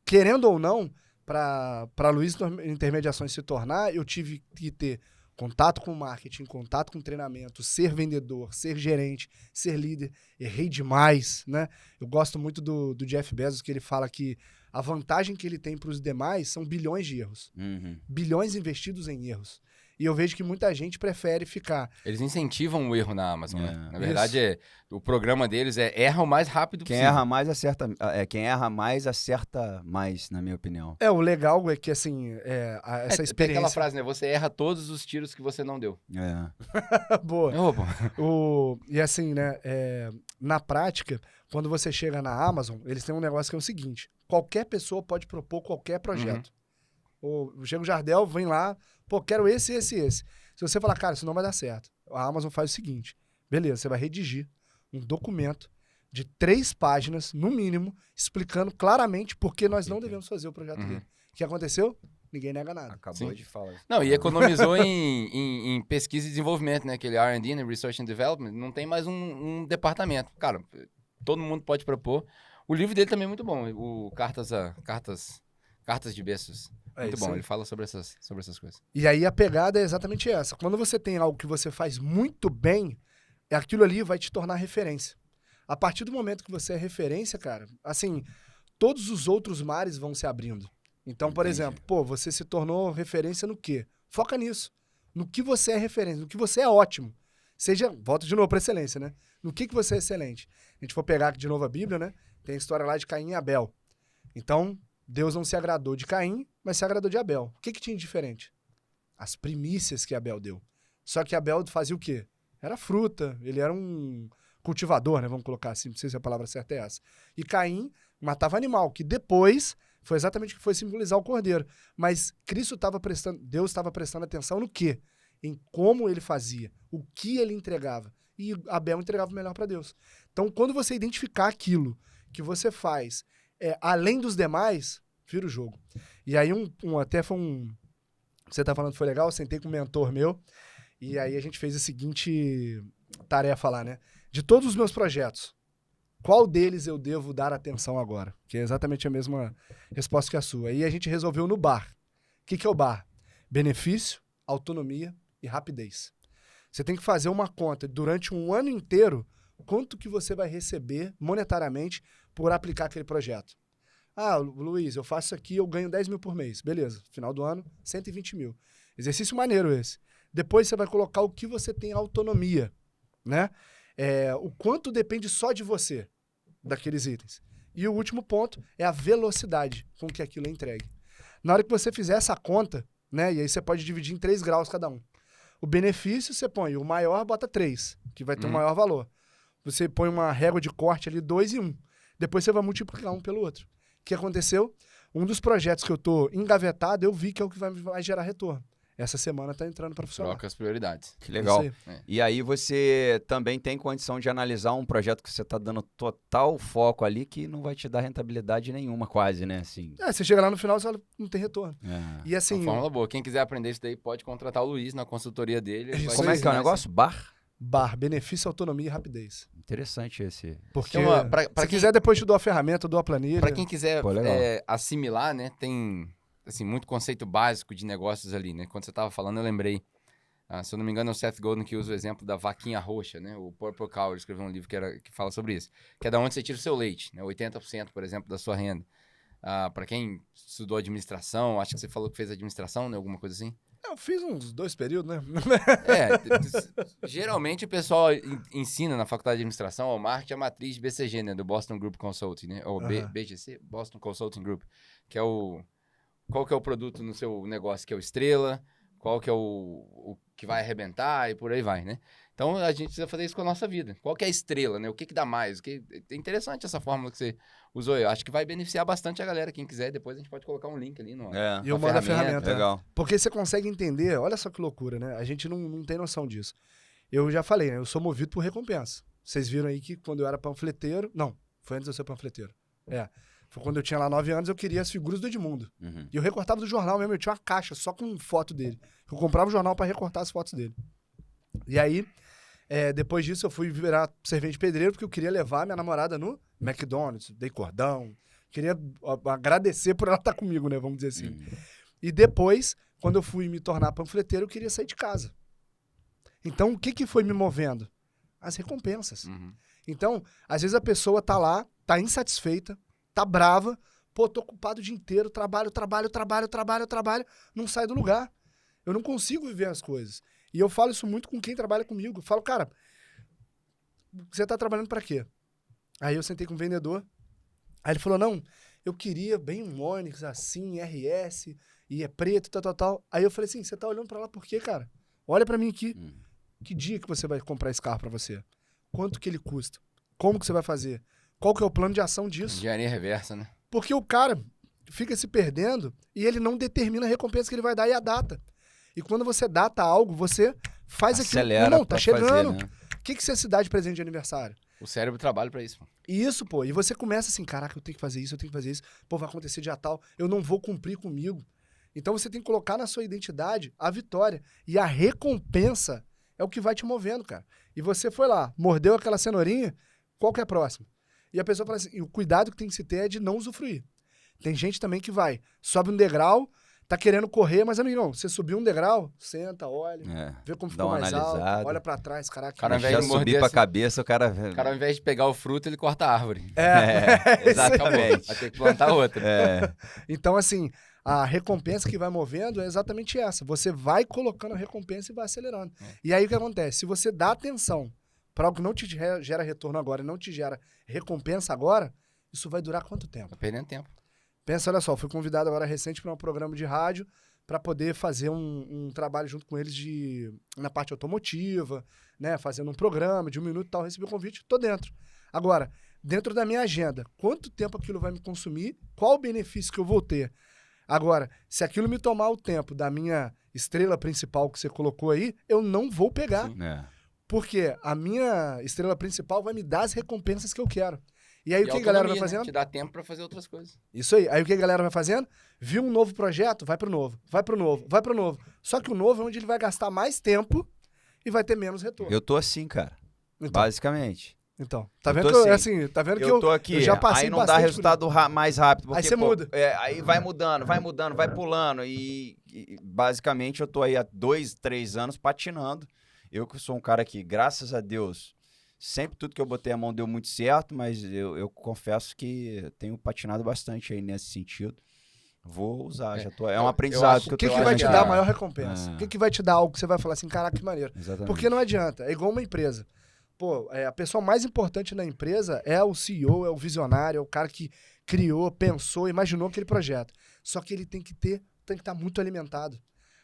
querendo ou não, para a Luiz Intermediações se tornar, eu tive que ter contato com marketing, contato com treinamento, ser vendedor, ser gerente, ser líder. Errei demais, né? Eu gosto muito do Jeff Bezos, que ele fala que a vantagem que ele tem para os demais são bilhões de erros. Bilhões investidos em erros. E eu vejo que muita gente prefere ficar... Eles incentivam o erro na Amazon, né? Na verdade, o programa deles é erra o mais rápido Quem possível. erra mais acerta... quem erra mais, acerta mais, na minha opinião. O legal é que, assim, essa experiência... Tem aquela frase, né? Você erra todos os tiros que você não deu. Boa. Opa. E assim, né? Na prática, quando você chega na Amazon, eles têm um negócio que é o seguinte. Qualquer pessoa pode propor qualquer projeto. Chega o Jardel, vem lá, pô, quero esse. Se você falar, cara, isso não vai dar certo. A Amazon faz o seguinte, beleza, você vai redigir um documento de 3 páginas, no mínimo, explicando claramente por que nós não devemos fazer o projeto dele. O que aconteceu? Ninguém nega nada. Acabou de falar. Não, e economizou em pesquisa e desenvolvimento, né? Aquele R&D, né? Research and Development, não tem mais um departamento. Cara, todo mundo pode propor. O livro dele também é muito bom, o Cartas de Bezos. Muito bom, ele fala sobre essas coisas. E aí a pegada é exatamente essa. Quando você tem algo que você faz muito bem, aquilo ali vai te tornar referência. A partir do momento que você é referência, cara, assim, todos os outros mares vão se abrindo. Então, por exemplo, você se tornou referência no quê? Foca nisso. No que você é referência, no que você é ótimo. Volta de novo para excelência, né? No que você é excelente. A gente for pegar aqui de novo a Bíblia, né? Tem a história lá de Caim e Abel. Então, Deus não se agradou de Caim, mas se agradou de Abel. O que tinha de diferente? As primícias que Abel deu. Só que Abel fazia o quê? Era fruta, ele era um cultivador, né? Vamos colocar assim, não sei se a palavra certa é essa. E Caim matava animal, que depois foi exatamente o que foi simbolizar o cordeiro. Mas Deus estava prestando atenção no quê? Em como ele fazia, o que ele entregava. E Abel entregava o melhor para Deus. Então, quando você identificar aquilo que você faz além dos demais, vira o jogo. E aí, você tá falando que foi legal, eu sentei com um mentor meu, e aí a gente fez a seguinte tarefa lá, né? De todos os meus projetos, qual deles eu devo dar atenção agora? Que é exatamente a mesma resposta que a sua. Aí a gente resolveu no bar. O que é o bar? Benefício, autonomia e rapidez. Você tem que fazer uma conta durante um ano inteiro, quanto que você vai receber monetariamente por aplicar aquele projeto. Ah, Luiz, eu faço isso aqui, eu ganho 10 mil por mês. Beleza, final do ano, 120 mil. Exercício maneiro esse. Depois você vai colocar o que você tem autonomia, né? O quanto depende só de você, daqueles itens. E o último ponto é a velocidade com que aquilo é entregue. Na hora que você fizer essa conta, né? E aí você pode dividir em 3 graus cada um. O benefício você põe, o maior bota 3, que vai ter um maior valor. Você põe uma régua de corte ali, 2 e 1. Depois você vai multiplicar um pelo outro. O que aconteceu? Um dos projetos que eu tô engavetado, eu vi que é o que vai gerar retorno. Essa semana tá entrando para funcionar. Troca as prioridades. Que legal. E aí você também tem condição de analisar um projeto que você tá dando total foco ali que não vai te dar rentabilidade nenhuma quase, né? Assim. Você chega lá no final e fala, não tem retorno. E assim... Uma fórmula boa. Quem quiser aprender isso daí pode contratar o Luiz na consultoria dele. Como é que é o negócio? Bar? benefício, autonomia e rapidez. Interessante esse. Porque Então, se quiser, depois te dou a ferramenta, eu dou a planilha. Para quem quiser Pô, legal. assimilar, né, tem assim, muito conceito básico de negócios ali, né? Quando você estava falando, eu lembrei. Se eu não me engano, é o Seth Godin que usa o exemplo da vaquinha roxa, né? O Purple Cow, ele escreveu um livro que fala sobre isso. Que é da onde você tira o seu leite, né? 80%, por exemplo, da sua renda. Para quem estudou administração, acho que você falou que fez administração, né? Alguma coisa assim. Eu fiz uns 2 períodos, né? Geralmente o pessoal ensina na faculdade de administração o marketing a matriz de BCG, né? Do Boston Group Consulting, né? Ou BGC, Boston Consulting Group. Que é qual que é o produto no seu negócio que é o estrela, qual que é o que vai arrebentar e por aí vai, né? Então, a gente precisa fazer isso com a nossa vida. Qual que é a estrela, né? O que dá mais? É interessante essa fórmula que você usou. Eu acho que vai beneficiar bastante a galera. Quem quiser, depois a gente pode colocar um link ali E eu mando a ferramenta. Legal. Porque você consegue entender, olha só que loucura, né? A gente não tem noção disso. Eu já falei, né? Eu sou movido por recompensa. Vocês viram aí que quando eu era panfleteiro... Não, foi antes de eu ser panfleteiro. Foi quando eu tinha lá 9 anos, eu queria as figuras do Edmundo. Uhum. E eu recortava do jornal mesmo, eu tinha uma caixa só com foto dele. Eu comprava o jornal para recortar as fotos dele. E aí, depois disso, eu fui virar servente de pedreiro, porque eu queria levar minha namorada no McDonald's, dei cordão. Queria agradecer por ela estar comigo, né? Vamos dizer assim. Uhum. E depois, quando eu fui me tornar panfleteiro, eu queria sair de casa. Então, o que foi me movendo? As recompensas. Uhum. Então, às vezes a pessoa tá lá, tá insatisfeita, tá brava, pô, tô ocupado o dia inteiro, trabalho, não sai do lugar. Eu não consigo viver as coisas. E eu falo isso muito com quem trabalha comigo. Eu falo, cara, você tá trabalhando pra quê? Aí eu sentei com o vendedor, aí ele falou, não, eu queria bem um Onix, assim, RS, e é preto, tal. Aí eu falei assim, você tá olhando pra lá por quê, cara? Olha pra mim aqui. Que dia que você vai comprar esse carro pra você? Quanto que ele custa? Como que você vai fazer? Qual que é o plano de ação disso? Engenharia reversa, né? Porque o cara fica se perdendo e ele não determina a recompensa que ele vai dar e a data. E quando você data algo, você faz Acelera aquilo. Não, tá pra chegando. fazer, né? O que você se dá de presente de aniversário? O cérebro trabalha pra isso. Isso, pô. E você começa assim, caraca, eu tenho que fazer isso, Pô, vai acontecer dia tal, eu não vou cumprir comigo. Então você tem que colocar na sua identidade a vitória. E a recompensa é o que vai te movendo, cara. E você foi lá, mordeu aquela cenourinha, qual que é a próxima? E a pessoa fala assim, e o cuidado que tem que se ter é de não usufruir. Tem gente também que vai, sobe um degrau, tá querendo correr, mas, amigão, você subiu um degrau, senta, olha, vê como ficou mais alto, olha pra trás, caraca. Cara, ao invés Já de subir morder pra assim, cabeça, o cara... O cara, ao invés de pegar o fruto, ele corta a árvore. Exatamente. Vai ter que plantar outra. Então, assim, a recompensa que vai movendo é exatamente essa. Você vai colocando a recompensa e vai acelerando. E aí o que acontece? Se você dá atenção para algo que não te gera retorno agora e não te gera recompensa agora, isso vai durar quanto tempo? Tá perdendo tempo. Pensa, olha só, fui convidado agora recente para um programa de rádio para poder fazer um trabalho junto com eles na parte automotiva, né? Fazendo um programa de 1 minuto e tal. Recebi o convite, tô dentro. Agora, dentro da minha agenda, quanto tempo aquilo vai me consumir? Qual o benefício que eu vou ter? Agora, se aquilo me tomar o tempo da minha estrela principal que você colocou aí, eu não vou pegar. Porque a minha estrela principal vai me dar as recompensas que eu quero. E aí o que a galera vai fazendo? Te dá tempo pra fazer outras coisas. Isso aí. Aí o que a galera vai fazendo? Viu um novo projeto? Vai pro novo. Vai pro novo. Vai pro novo. Só que o novo é onde ele vai gastar mais tempo e vai ter menos retorno. Eu tô assim, cara. Então, basicamente. Então, tá Eu vendo tô que assim. tá vendo que Eu tô aqui, eu já passei aí não dá bastante resultado mais rápido. Porque, Aí você muda. Aí vai mudando, vai pulando. E basicamente eu tô aí há 2, 3 anos patinando. Eu que sou um cara que, graças a Deus, sempre tudo que eu botei a mão deu muito certo, mas eu confesso que tenho patinado bastante aí nesse sentido. Vou usar, já tô. É um aprendizado que eu tô. O que vai te dar a maior recompensa? O que vai te dar algo que você vai falar assim, caraca, que maneiro? Exatamente. Porque não adianta, é igual uma empresa. Pô, a pessoa mais importante na empresa é o CEO, é o visionário, é o cara que criou, pensou, imaginou aquele projeto. Só que ele tem que estar muito alimentado.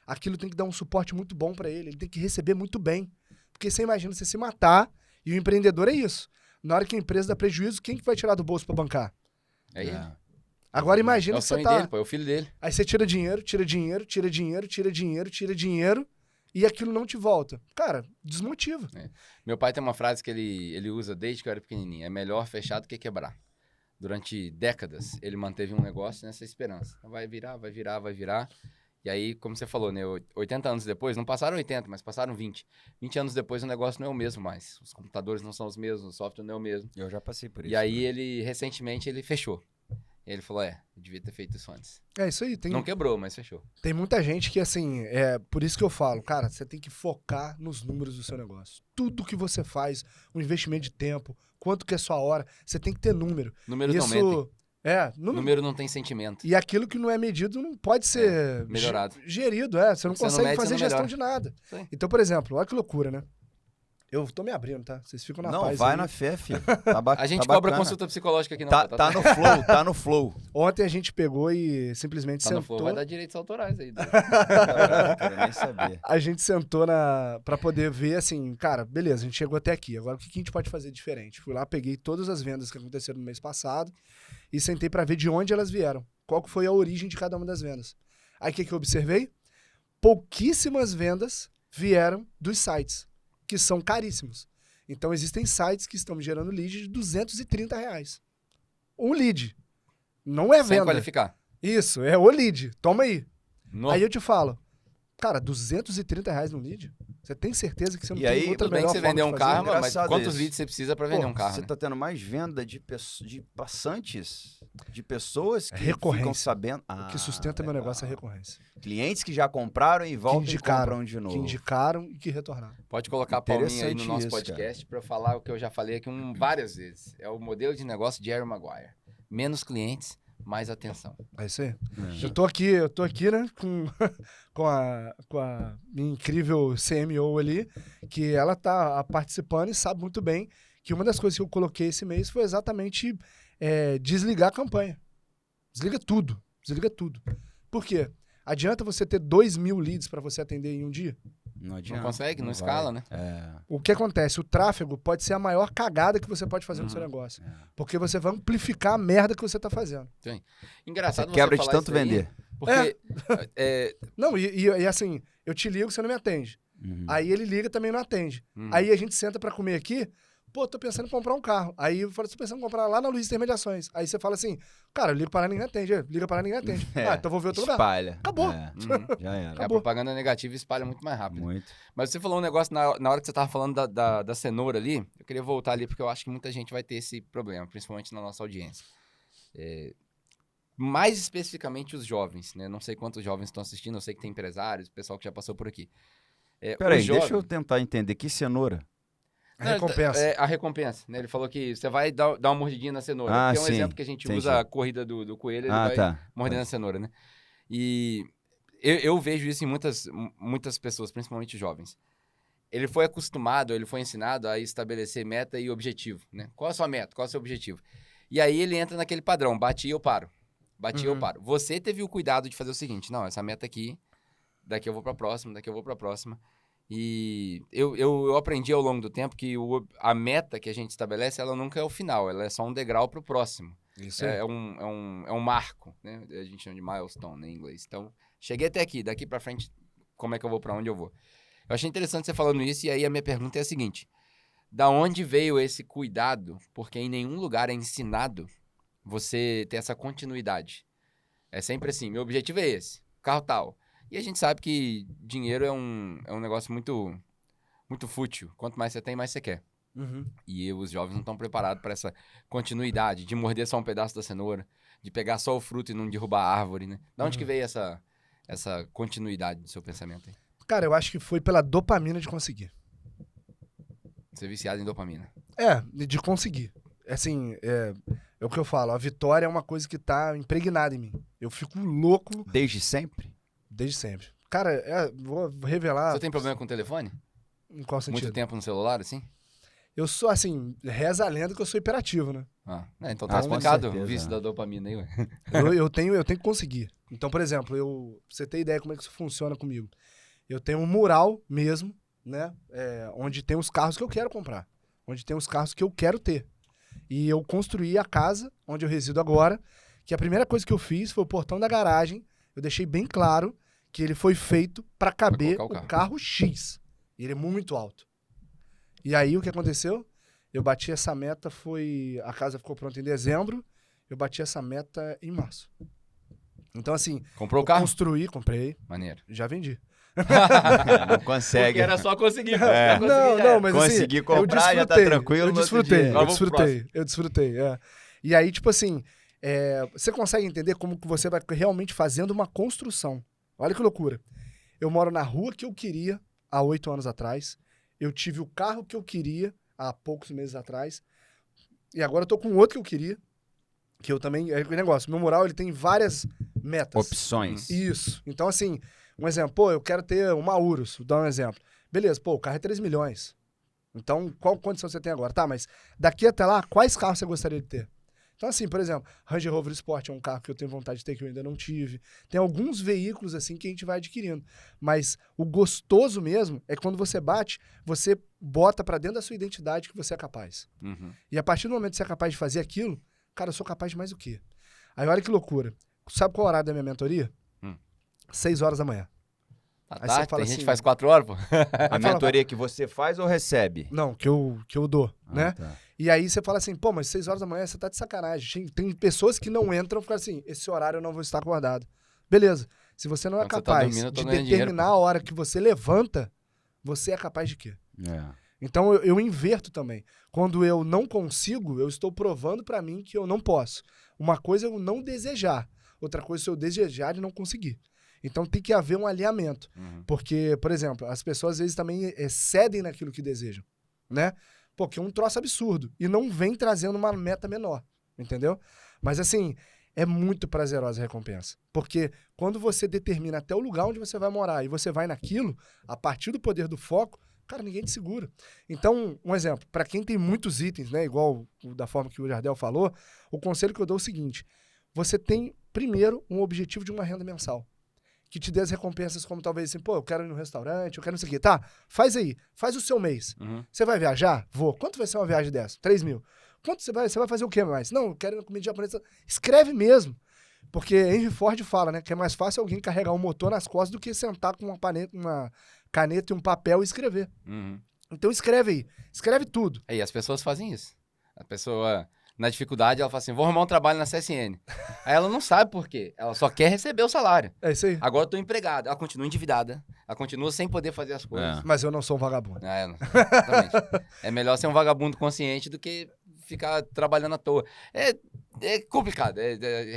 Aquilo tem que dar um suporte muito bom para ele tem que receber muito bem. Porque você imagina você se matar, e o empreendedor é isso. Na hora que a empresa dá prejuízo, quem que vai tirar do bolso para bancar? É ele. Agora imagina É o que você sonho dele, pô, é o filho dele. Aí você tira dinheiro, e aquilo não te volta. Cara, desmotiva. Meu pai tem uma frase que ele usa desde que eu era pequenininho. É melhor fechar do que quebrar. Durante décadas, ele manteve um negócio nessa esperança. Vai virar. E aí, como você falou, né? 80 anos depois, não passaram 80, mas passaram 20. 20 anos depois o negócio não é o mesmo mais. Os computadores não são os mesmos, o software não é o mesmo. Eu já passei por isso. E aí, né? recentemente, ele fechou. E ele falou, eu devia ter feito isso antes. É isso aí. Não quebrou, mas fechou. Tem muita gente que, assim, por isso que eu falo, cara, você tem que focar nos números do seu negócio. Tudo que você faz, o investimento de tempo, quanto que é sua hora, você tem que ter número. Números não mentem. Número não tem sentimento. E aquilo que não é medido não pode ser melhorado. Gerido, Você não Você não consegue mede, fazer você não gestão melhora. de nada. Sim. Então, por exemplo, olha que loucura, né? Eu tô me abrindo, tá? Vocês ficam na Não, paz vai aí. na fé, filho. Tá A gente tá cobra bacana. consulta psicológica aqui, não. Tá no flow, tá no flow. Ontem a gente pegou e simplesmente Tá no sentou. flow, vai dar direitos autorais aí. Não quero nem saber. A gente sentou pra poder ver, assim, cara, beleza, a gente chegou até aqui. Agora, o que a gente pode fazer diferente? Fui lá, peguei todas as vendas que aconteceram no mês passado e sentei pra ver de onde elas vieram. Qual que foi a origem de cada uma das vendas. Aí, o que eu observei? Pouquíssimas vendas vieram dos sites, que são caríssimos. Então, existem sites que estão me gerando lead de R$230. Um lead. Não é Sem venda. qualificar. Isso, é o lead. Toma aí. No. Aí eu te falo, cara, R$230 no lead? Você tem certeza que você não E tem aí, outra Tudo bem melhor que você forma vendeu de um fazer? carro, mas Engraçado quantos isso. leads você precisa pra vender um carro, Você né? tá tendo mais venda de passantes, de pessoas que Recorrência. ficam sabendo. O que sustenta meu legal. negócio é a recorrência. Clientes que já compraram e voltam e compram de novo. Que indicaram e que retornaram. Pode colocar a palminha aí no Interessante nosso isso, podcast pra eu falar o que eu já falei aqui várias vezes. É o modelo de negócio de Jerry Maguire. Menos clientes, mais atenção. É isso aí. É. Eu tô aqui, né, com a minha incrível CMO ali, que ela tá participando e sabe muito bem que uma das coisas que eu coloquei esse mês foi exatamente desligar a campanha. Desliga tudo. Por quê? Adianta você ter 2.000 leads para você atender em um dia? Não adianta. Não consegue, não vai. escala, né? É. O que acontece? O tráfego pode ser a maior cagada que você pode fazer no seu negócio. Porque você vai amplificar a merda que você tá fazendo. Engraçado Você quebra de falar tanto isso daí, vender. Porque Não, e assim, eu te ligo, você não me atende. Aí ele liga, também não atende. Aí a gente senta pra comer aqui, pô, tô pensando em comprar um carro. Aí eu falo, tô pensando em comprar lá na Luiz Intermediações. Aí você fala assim, cara, eu ligo pra lá, ninguém atende. Liga pra lá, ninguém atende. Então vou ver outro lugar. Espalha. Acabou. É, já era. a Acabou. propaganda negativa espalha muito mais rápido. Muito. Mas você falou um negócio na hora que você tava falando da cenoura ali, eu queria voltar ali porque eu acho que muita gente vai ter esse problema, principalmente na nossa audiência. Mais especificamente os jovens, né? Não sei quantos jovens estão assistindo, eu sei que tem empresários, pessoal que já passou por aqui. Peraí, o deixa eu jovem- tentar entender. Que cenoura? A recompensa. A recompensa, né? Ele falou que você vai dar uma mordidinha na cenoura. Ah, que é um sim. exemplo que a gente Entendi. usa a corrida do coelho, ele Ah, vai tá. mordendo a cenoura, né? E eu vejo isso em muitas pessoas, principalmente jovens. Ele foi acostumado, ele foi ensinado a estabelecer meta e objetivo, né? Qual a sua meta? Qual é o seu objetivo? E aí ele entra naquele padrão, bati e eu paro. Bati e eu paro. Você teve o cuidado de fazer o seguinte, não, essa meta aqui, daqui eu vou pra próxima, daqui eu vou pra próxima. E eu aprendi ao longo do tempo que a meta que a gente estabelece, ela nunca é o final, ela é só um degrau pro próximo. Isso aí. É um marco, né? A gente chama de milestone em inglês. Então, cheguei até aqui, daqui pra frente, como é que eu vou, pra onde eu vou? Eu achei interessante você falando isso, e aí a minha pergunta é a seguinte. Da onde veio esse cuidado? Porque em nenhum lugar é ensinado você ter essa continuidade. É sempre assim, meu objetivo é esse, carro tal. E a gente sabe que dinheiro é um negócio muito, muito fútil. Quanto mais você tem, mais você quer. E os jovens não estão preparados para essa continuidade, de morder só um pedaço da cenoura, de pegar só o fruto e não derrubar a árvore, né? Da onde que veio essa continuidade do seu pensamento aí? Cara, eu acho que foi pela dopamina de conseguir. Ser viciado em dopamina. De conseguir. Assim, é o que eu falo, a vitória é uma coisa que tá impregnada em mim. Eu fico louco Desde sempre? desde sempre. Cara, vou revelar Você tem problema com o telefone? em qual sentido. Muito tempo no celular, assim? Eu sou, assim, reza a lenda que eu sou hiperativo, né? Então tá com explicado certeza. o vício da dopamina aí, ué. Eu tenho que conseguir. Então, por exemplo, pra você ter ideia como é que isso funciona comigo. Eu tenho um mural mesmo, né? Onde tem os carros que eu quero comprar. Onde tem os carros que eu quero ter. E eu construí a casa onde eu resido agora, que a primeira coisa que eu fiz foi o portão da garagem. Eu deixei bem claro que ele foi feito para caber colocar o o carro X. E ele é muito alto. E aí, o que aconteceu? Eu bati essa meta, a casa ficou pronta em dezembro, eu bati essa meta em março. Então, assim, Comprou o carro? comprei, Maneiro. já vendi. Não consegue. Porque era só conseguir. É. Não, mas Consegui assim, comprar, já tá tranquilo Eu no outro desfrutei, dia. Agora vamos pro eu desfrutei. E aí, tipo assim, você consegue entender como que você vai realmente fazendo uma construção. Olha que loucura. Eu moro na rua que eu queria há 8 anos atrás. Eu tive o carro que eu queria há poucos meses atrás. E agora eu tô com outro que eu queria. Que eu também... É aquele negócio. Meu mural, ele tem várias metas. Opções. Isso. Então, assim, um exemplo. Pô, eu quero ter uma Urus. Vou dar um exemplo. Beleza, pô, o carro é 3 milhões. Então, qual condição você tem agora? Tá, mas daqui até lá, quais carros você gostaria de ter? Então, assim, por exemplo, Range Rover Sport é um carro que eu tenho vontade de ter, que eu ainda não tive. Tem alguns veículos, assim, que a gente vai adquirindo. Mas o gostoso mesmo é quando você bate, você bota pra dentro da sua identidade que você é capaz. Uhum. E a partir do momento que você é capaz de fazer aquilo, cara, eu sou capaz de mais o quê? Aí olha que loucura. Sabe qual é o horário da minha mentoria? 6 horas da manhã. Tá Aí tarde, você fala tem gente assim- que faz 4 horas, pô. A mentoria que você faz ou recebe? Não, que eu dou, né? Tá. E aí você fala assim, pô, mas 6 horas da manhã você tá de sacanagem. Tem pessoas que não entram e ficam assim, esse horário eu não vou estar acordado. Beleza. Se você não é Quando você tá capaz dormindo, eu tô de ganhando determinar dinheiro, a hora que você levanta, você é capaz de quê? É. Então eu inverto também. Quando eu não consigo, eu estou provando pra mim que eu não posso. Uma coisa é eu não desejar, outra coisa é eu desejar e não conseguir. Então tem que haver um alinhamento. Uhum. Porque, por exemplo, as pessoas às vezes também cedem naquilo que desejam, né? Pô, que é um troço absurdo. E não vem trazendo uma meta menor, entendeu? Mas assim, é muito prazerosa a recompensa. Porque quando você determina até o lugar onde você vai morar e você vai naquilo, a partir do poder do foco, cara, ninguém te segura. Então, um exemplo, para quem tem muitos itens, né, igual da forma que o Jardel falou, o conselho que eu dou é o seguinte: você tem, primeiro, um objetivo de uma renda mensal, que te dê as recompensas como talvez assim, pô, eu quero ir no restaurante, eu quero não sei o quê. Tá, faz aí, faz o seu mês. Uhum. Você vai viajar? Vou. Quanto vai ser uma viagem dessa? 3 mil. Quanto você vai fazer o quê mais? Não, eu quero ir na comida japonesa. Escreve mesmo. Porque Henry Ford fala, né, que é mais fácil alguém carregar um motor nas costas do que sentar com uma caneta e um papel e escrever. Uhum. Então escreve aí. Escreve tudo. E as pessoas fazem isso. A pessoa, na dificuldade, ela fala assim, vou arrumar um trabalho na CSN. Aí ela não sabe por quê. Ela só quer receber o salário. É isso aí. Agora eu tô empregado. Ela continua endividada. Ela continua sem poder fazer as coisas. Mas eu não sou um vagabundo. Exatamente. É melhor ser um vagabundo consciente do que ficar trabalhando à toa. É complicado.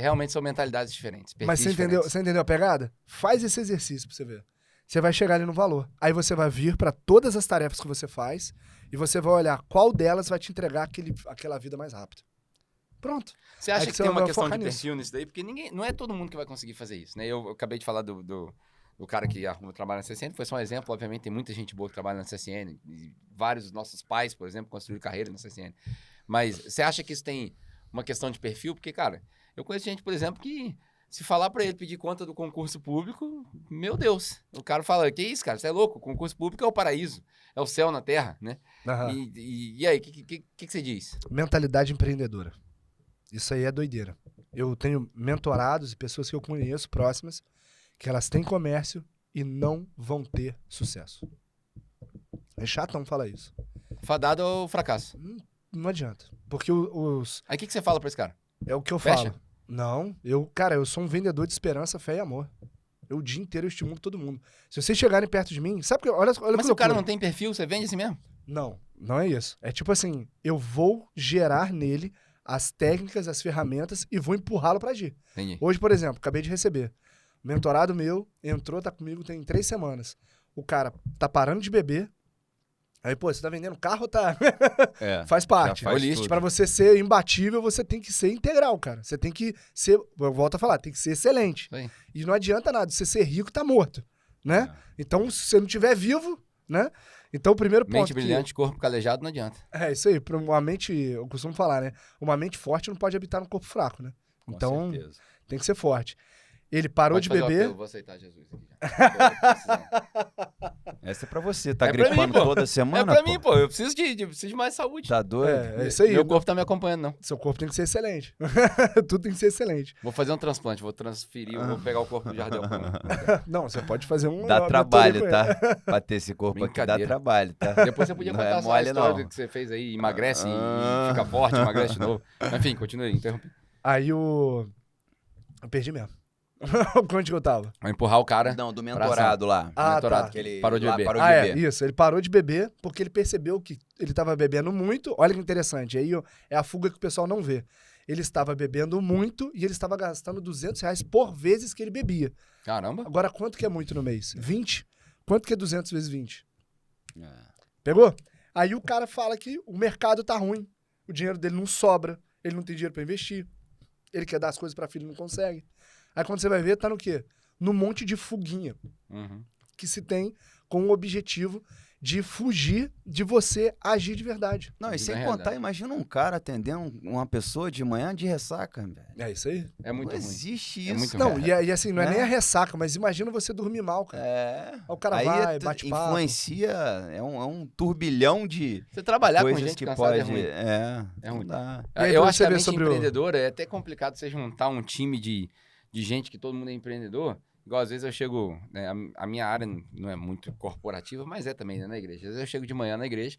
Realmente são mentalidades diferentes. Mas perfis você entendeu a pegada? Faz esse exercício pra você ver. Você vai chegar ali no valor. Aí você vai vir pra todas as tarefas que você faz e você vai olhar qual delas vai te entregar aquela vida mais rápido. Pronto. Você acha Aí que você tem uma vai questão de focar nisso. perfil nisso daí? Porque não é todo mundo que vai conseguir fazer isso, né? Eu acabei de falar do cara que arruma trabalho na CSN, foi só um exemplo. Obviamente tem muita gente boa que trabalha na CSN. E vários dos nossos pais, por exemplo, construíram carreira na CSN. Mas você acha que isso tem uma questão de perfil? Porque, cara, eu conheço gente, por exemplo, que se falar pra ele pedir conta do concurso público, meu Deus. O cara fala, que isso, cara? Você é louco? O concurso público é o paraíso. É o céu na terra, né? Aham. E aí, o que você diz? Mentalidade empreendedora. Isso aí é doideira. Eu tenho mentorados e pessoas que eu conheço próximas que elas têm comércio e não vão ter sucesso. É chatão falar isso. Fadado ao fracasso. Não adianta. Porque Aí o que você fala pra esse cara? é o que eu Fecha? falo. Não, cara, eu sou um vendedor de esperança, fé e amor. Eu o dia inteiro eu estimulo todo mundo. Se vocês chegarem perto de mim, sabe que olha Mas que se o cara loucura. não tem perfil, você vende assim mesmo? Não é isso. É tipo assim, eu vou gerar nele as técnicas, as ferramentas e vou empurrá-lo pra agir. Entendi. Hoje, por exemplo, acabei de receber. Mentorado meu entrou, tá comigo tem 3 semanas. O cara tá parando de beber. Aí, pô, você tá vendendo carro ou tá... É. Faz parte. Já faz Holístico. tudo. Pra você ser imbatível, você tem que ser integral, cara. Você tem que ser... Eu volto a falar, tem que ser excelente. Isso aí. E não adianta nada. Você ser rico, tá morto, né? Então, se você não estiver vivo, né? Então, o primeiro ponto... Mente brilhante, corpo calejado, não adianta. É, isso aí. Pra uma mente... Eu costumo falar, né? Uma mente forte não pode habitar no corpo fraco, né? Com Então, certeza. tem que ser forte. Ele parou Pode de fazer o beber... apelo, vou aceitar Jesus aqui já. Tô precisando. Essa é pra você. Tá É pra gripando mim, pô. toda semana, É pra mim, pô. Eu preciso de mais saúde. Tá doido? É isso aí. Meu corpo tá me acompanhando, não. Seu corpo tem que ser excelente. Tudo tem que ser excelente. Vou fazer um transplante, vou transferir, vou pegar o corpo do Jardel pra mim. Não, você pode fazer um... Dá uma trabalho, mentoria com ele. tá? Pra ter esse corpo aqui dá Brincadeira. trabalho, tá? Depois você podia Não contar é a sua mole, história não. que você fez aí, emagrece e fica forte, emagrece de novo. Enfim, continue, interrompi. Aí eu perdi mesmo. Onde que eu tava? Vai empurrar o cara. Não, do mentorado lá. Ah, mentorado, tá. que ele parou de lá beber. parou de beber. Isso. Ele parou de beber porque ele percebeu que ele estava bebendo muito. Olha que interessante. Aí ó, é a fuga que o pessoal não vê. Ele estava bebendo muito e ele estava gastando R$200 por vezes que ele bebia. Caramba. Agora, quanto que é muito no mês? 20? Quanto que é 200 vezes 20? É. Pegou? Aí o cara fala que o mercado tá ruim. O dinheiro dele não sobra. Ele não tem dinheiro pra investir. Ele quer dar as coisas pra filho e não consegue. Aí quando você vai ver, tá no quê? No monte de fuguinha Uhum. que se tem com o objetivo de fugir de você agir de verdade. Não, e Vida sem é contar, realidade. imagina um cara atendendo uma pessoa de manhã de ressaca, velho. É isso aí. É muito Não ruim. existe É isso. muito Não, ruim. e assim, não é É. nem a ressaca, mas imagina você dormir mal, cara. É. Aí o cara Aí vai, bate papo. influencia, é um turbilhão de Você trabalhar com coisas gente que cansada pode. é ruim. É É ruim. não dá. E aí, Eu pra acho você que a ver mente sobre o- empreendedora é até complicado você juntar um time de gente que todo mundo é empreendedor. Igual às vezes eu chego, né, a minha área não é muito corporativa, mas é também, né, na igreja. Às vezes eu chego de manhã na igreja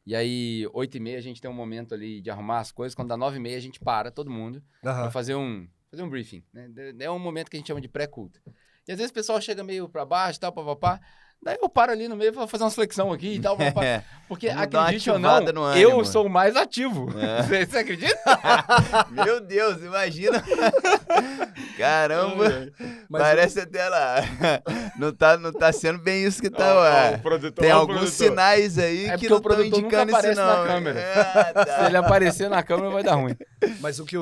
e aí 8h30 a gente tem um momento ali de arrumar as coisas. Quando dá 9h30 a gente para, todo mundo, pra Aham. fazer um briefing, né? É um momento que a gente chama de pré-culto. E às vezes o pessoal chega meio pra baixo e tal, papapá. Daí eu paro ali no meio pra fazer umas flexão aqui e tal, papapá. É. Porque Vamos dar uma acredite ou não, ativada no eu ânimo. sou o mais ativo. É. Você acredita? Meu Deus, imagina. Caramba. Mas Parece até lá. Não tá sendo bem isso que tá, Ó, ué. o produtor, Tem ó, o alguns produtor. sinais aí É que porque não o estão produtor nunca indicando isso, aparece não. na câmera. Ah, tá. Se ele aparecer na câmera, vai dar ruim. Mas o que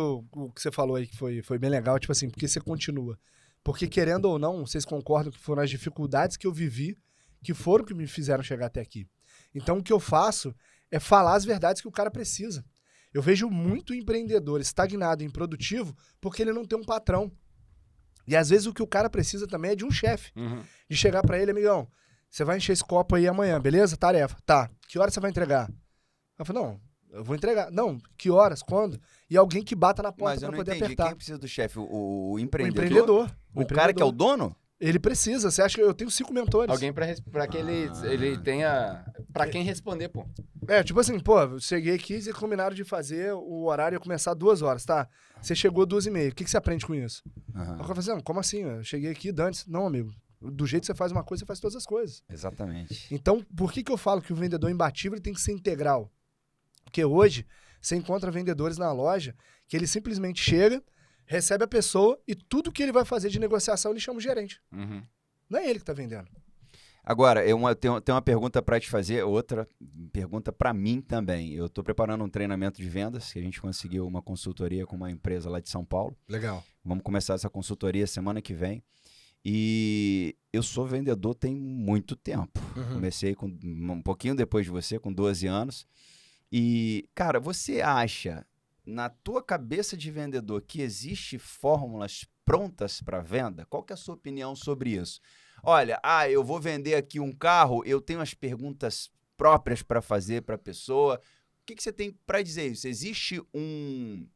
você falou aí que foi bem legal, tipo assim, porque você continua. Porque querendo ou não, vocês concordam que foram as dificuldades que eu vivi que foram que me fizeram chegar até aqui. Então o que eu faço é falar as verdades que o cara precisa. Eu vejo muito empreendedor estagnado, improdutivo, porque ele não tem um patrão. E às vezes o que o cara precisa também é de um chefe. Uhum. De chegar pra ele, amigão, você vai encher esse copo aí amanhã, beleza? Tarefa. Tá. Que horas você vai entregar? Eu falo, não, eu vou entregar. Não, que horas? Quando? E alguém que bata na porta Mas eu pra não poder entendi. apertar. Quem precisa do chefe? O O empreendedor? empreendedor. O cara que é o dono? Ele precisa. Você acha que eu tenho 5 mentores? Alguém pra que ele tenha... Pra quem responder, pô. É, tipo assim, pô, eu cheguei aqui e combinaram de fazer o horário ia começar 2 horas, tá? Você chegou 2h30. O que você aprende com isso? Aham. Aí o cara fala assim, como assim? Eu cheguei aqui, dane-se. Não, amigo. Do jeito que você faz uma coisa, você faz todas as coisas. Exatamente. Então, por que eu falo que o vendedor imbatível ele tem que ser integral? Porque hoje, você encontra vendedores na loja que ele simplesmente chega, recebe a pessoa e tudo que ele vai fazer de negociação ele chama o gerente. Uhum. Não é ele que tá vendendo. Agora, eu tenho uma pergunta para te fazer, outra pergunta para mim também. Eu estou preparando um treinamento de vendas, que a gente conseguiu uma consultoria com uma empresa lá de São Paulo. Legal. Vamos começar essa consultoria semana que vem. E eu sou vendedor tem muito tempo. Comecei um pouquinho depois de você, com 12 anos. E, cara, você acha, na tua cabeça de vendedor, que existe fórmulas prontas para venda? Qual que é a sua opinião sobre isso? Olha, eu vou vender aqui um carro, eu tenho as perguntas próprias para fazer para a pessoa. O que você tem para dizer isso? Existe um...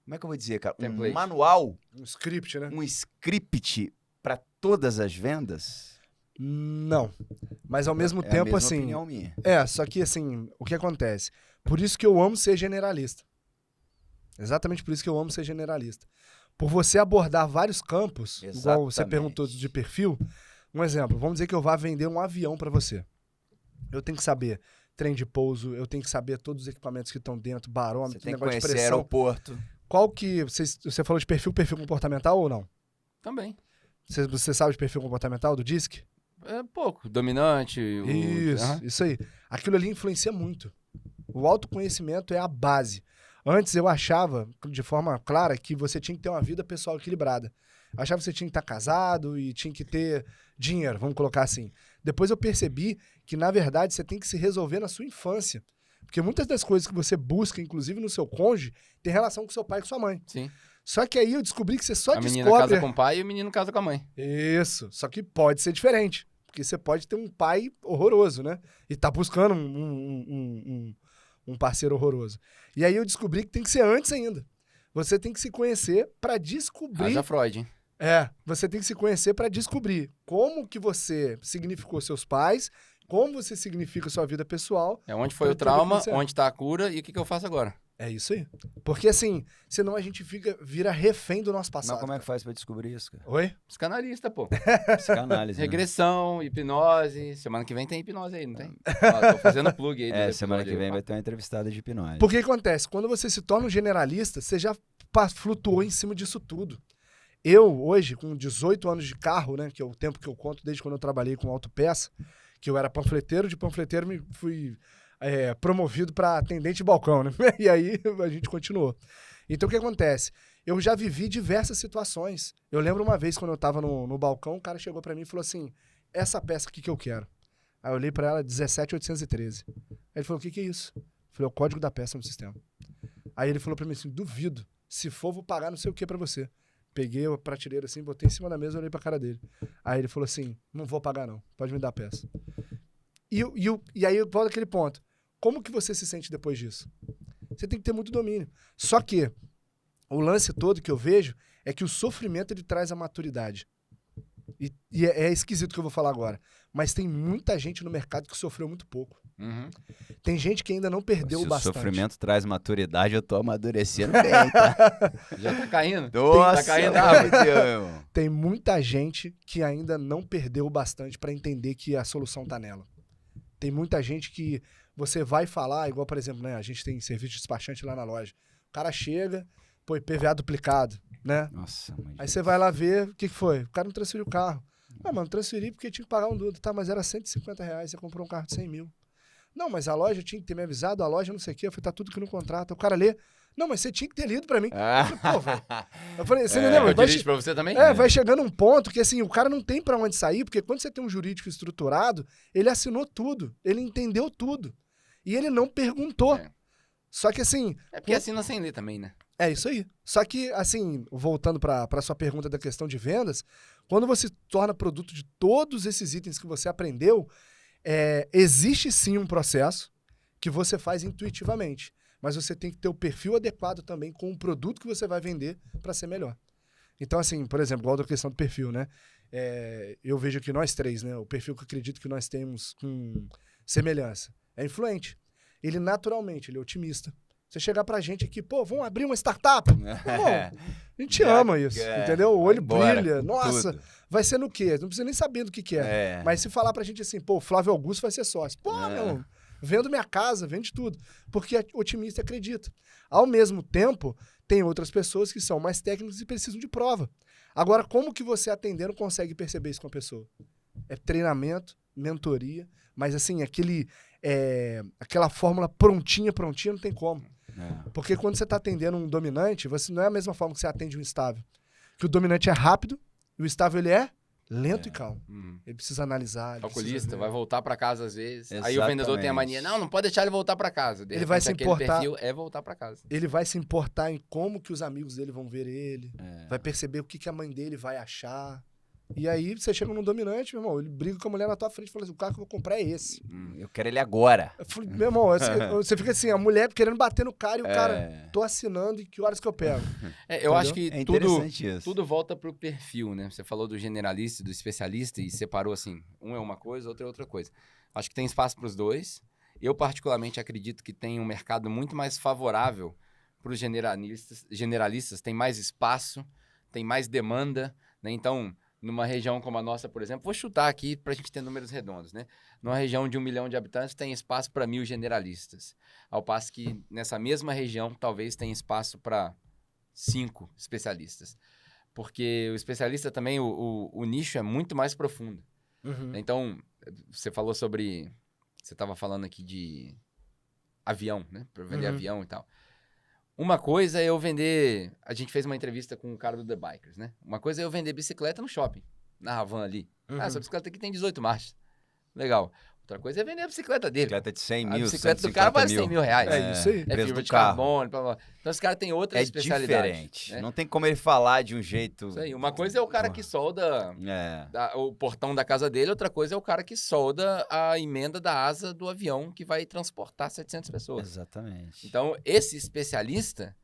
Como é que eu vou dizer, cara? Template. Um manual, Um script, né? um script para todas as vendas? Não. Mas ao mesmo É a tempo, mesma assim... opinião minha. Só que assim, o que acontece? Por isso que eu amo ser generalista. Exatamente por isso que eu amo ser generalista. Por você abordar vários campos, igual você Exatamente. perguntou de perfil, um exemplo, vamos dizer que eu vá vender um avião para você. Eu tenho que saber trem de pouso, eu tenho que saber todos os equipamentos que estão dentro, Você barômetro, tem que negócio de conhecer pressão. aeroporto. Qual que... Você falou de perfil comportamental ou não? Também. Você sabe de perfil comportamental do DISC? É pouco. Dominante. Isso aí. Aquilo ali influencia muito. O autoconhecimento é a base. Antes eu achava, de forma clara, que você tinha que ter uma vida pessoal equilibrada. Eu achava que você tinha que estar casado e tinha que ter dinheiro, vamos colocar assim. Depois eu percebi que, na verdade, você tem que se resolver na sua infância. Porque muitas das coisas que você busca, inclusive no seu cônjuge, tem relação com seu pai e com sua mãe. Sim. Só que aí eu descobri que você só A menina descobre... casa com o pai e o menino casa com a mãe. Isso, só que pode ser diferente. Porque você pode ter um pai horroroso, né? E tá buscando um parceiro horroroso. E aí eu descobri que tem que ser antes ainda. Você tem que se conhecer pra descobrir... Haja Freud, hein? Você tem que se conhecer pra descobrir como que você significou seus pais, como você significa sua vida pessoal. É onde foi Pra o entender trauma, quem você é. onde tá a cura e o que eu faço agora. É isso aí. Porque assim, senão a gente vira refém do nosso passado. Mas como é que faz pra descobrir isso, cara? Oi? Psicanalista, pô. Psicanálise, né? Regressão, hipnose. Semana que vem tem hipnose aí, não tem? Ó, tô fazendo plug aí. do Semana episódio que vem aí. vai ter uma entrevistada de hipnose. Porque que acontece? Quando você se torna um generalista, você já flutuou em cima disso tudo. Eu, hoje, com 18 anos de carro, né, que é o tempo que eu conto desde quando eu trabalhei com autopeça, que eu era panfleteiro, de panfleteiro fui promovido para atendente de balcão, né? E aí a gente continuou. Então o que acontece? Eu já vivi diversas situações. Eu lembro uma vez quando eu tava no balcão, o cara chegou para mim e falou assim, essa peça aqui que eu quero. Aí eu olhei para ela, 17813. Aí ele falou, o que é isso? Eu falei, é o código da peça no sistema. Aí ele falou para mim assim, duvido, se for vou pagar não sei o que para você. Peguei a prateleira assim, botei em cima da mesa e olhei pra cara dele. Aí ele falou assim, não vou pagar não, pode me dar a peça. E aí eu volto àquele ponto. Como que você se sente depois disso? Você tem que ter muito domínio. Só que o lance todo que eu vejo é que o sofrimento ele traz a maturidade. E é esquisito o que eu vou falar agora. Mas tem muita gente no mercado que sofreu muito pouco. Uhum. Tem gente que ainda não perdeu Se bastante. o sofrimento traz maturidade, eu tô amadurecendo bem, tá? Já tá caindo? Nossa, tá caindo meu água. Deus, irmão. Tem muita gente que ainda não perdeu bastante para entender que a solução tá nela. Tem muita gente que você vai falar, igual, por exemplo, né, a gente tem serviço de despachante lá na loja. O cara chega, pô, IPVA duplicado, né? Nossa, mãe. Aí você vai lá ver, o que foi? O cara não transferiu o carro. Ah, mano, transferi porque tinha que pagar um dúvida. Tá, mas era R$150, você comprou um carro de 100 mil. Não, mas a loja tinha que ter me avisado, a loja não sei o quê. Eu falei, tá tudo aqui no contrato. O cara lê, não, mas você tinha que ter lido pra mim. Eu falei, pô, velho. Eu falei, você entendeu? Eu dirijo pra você também? Vai chegando um ponto que, assim, o cara não tem pra onde sair, porque quando você tem um jurídico estruturado, ele assinou tudo, ele entendeu tudo. E ele não perguntou. É. Só que, assim... É porque assina sem ler também, né? É isso aí. Só que, assim, voltando pra sua pergunta da questão de vendas, quando você torna produto de todos esses itens que você aprendeu, existe sim um processo que você faz intuitivamente. Mas você tem que ter o perfil adequado também com o produto que você vai vender para ser melhor. Então, assim, por exemplo, igual da questão do perfil, né? Eu vejo aqui nós três, né? O perfil que eu acredito que nós temos com semelhança. É influente. Ele naturalmente, ele é otimista. Você chegar pra gente aqui, pô, vamos abrir uma startup. Irmão, a gente ama isso, entendeu? O olho brilha. Nossa, tudo. Vai ser no quê? Não precisa nem saber do que é. Mas se falar pra gente assim, pô, Flávio Augusto vai ser sócio. Pô, meu, vendo minha casa, vende tudo. Porque otimista acredita. Ao mesmo tempo, tem outras pessoas que são mais técnicas e precisam de prova. Agora, como que você atendendo consegue perceber isso com a pessoa? É treinamento, mentoria, mas assim, aquela fórmula prontinha, não tem como. Porque quando você está atendendo um dominante, você não é a mesma forma que você atende um estável. Que o dominante é rápido e o estável ele é lento e calmo. Ele precisa analisar. Calculista, vai voltar pra casa às vezes. Exatamente. Aí o vendedor tem a mania, não pode deixar ele voltar pra casa. Ele vai se importar. Perfil é voltar pra casa. Ele vai se importar em como que os amigos dele vão ver ele. Vai perceber o que a mãe dele vai achar. E aí você chega num dominante, meu irmão, ele briga com a mulher na tua frente e fala assim, o carro que eu vou comprar é esse. Eu quero ele agora. Eu falei, meu irmão, você fica assim, a mulher querendo bater no cara e o cara, tô assinando e que horas que eu pego? Eu acho que interessante isso. tudo volta pro perfil, né? Você falou do generalista e do especialista e separou assim, um é uma coisa, outro é outra coisa. Acho que tem espaço pros dois. Eu particularmente acredito que tem um mercado muito mais favorável pros generalistas, tem mais espaço, tem mais demanda, né? Então, numa região como a nossa, por exemplo, vou chutar aqui para a gente ter números redondos, né? Numa região de 1 milhão de habitantes, tem espaço para 1.000 generalistas. Ao passo que nessa mesma região, talvez tenha espaço para 5 especialistas. Porque o especialista também, o nicho é muito mais profundo. Então, você falou sobre... Você estava falando aqui de avião, né? Para vender avião e tal. Uma coisa é eu vender... A gente fez uma entrevista com o cara do The Bikers, né? Uma coisa é eu vender bicicleta no shopping, na Havan ali. Essa bicicleta aqui tem 18 marchas. Legal. Outra coisa é vender a bicicleta dele. Bicicleta de 100 mil, A bicicleta do cara vale 100 mil reais. É isso aí. É fibra de carbono, blá, blá. Então esse cara tem outras especialidades. É diferente. Né? Não tem como ele falar de um jeito... Isso aí. Uma coisa é o cara que solda o portão da casa dele, outra coisa é o cara que solda a emenda da asa do avião que vai transportar 700 pessoas. Exatamente. Então, esse especialista,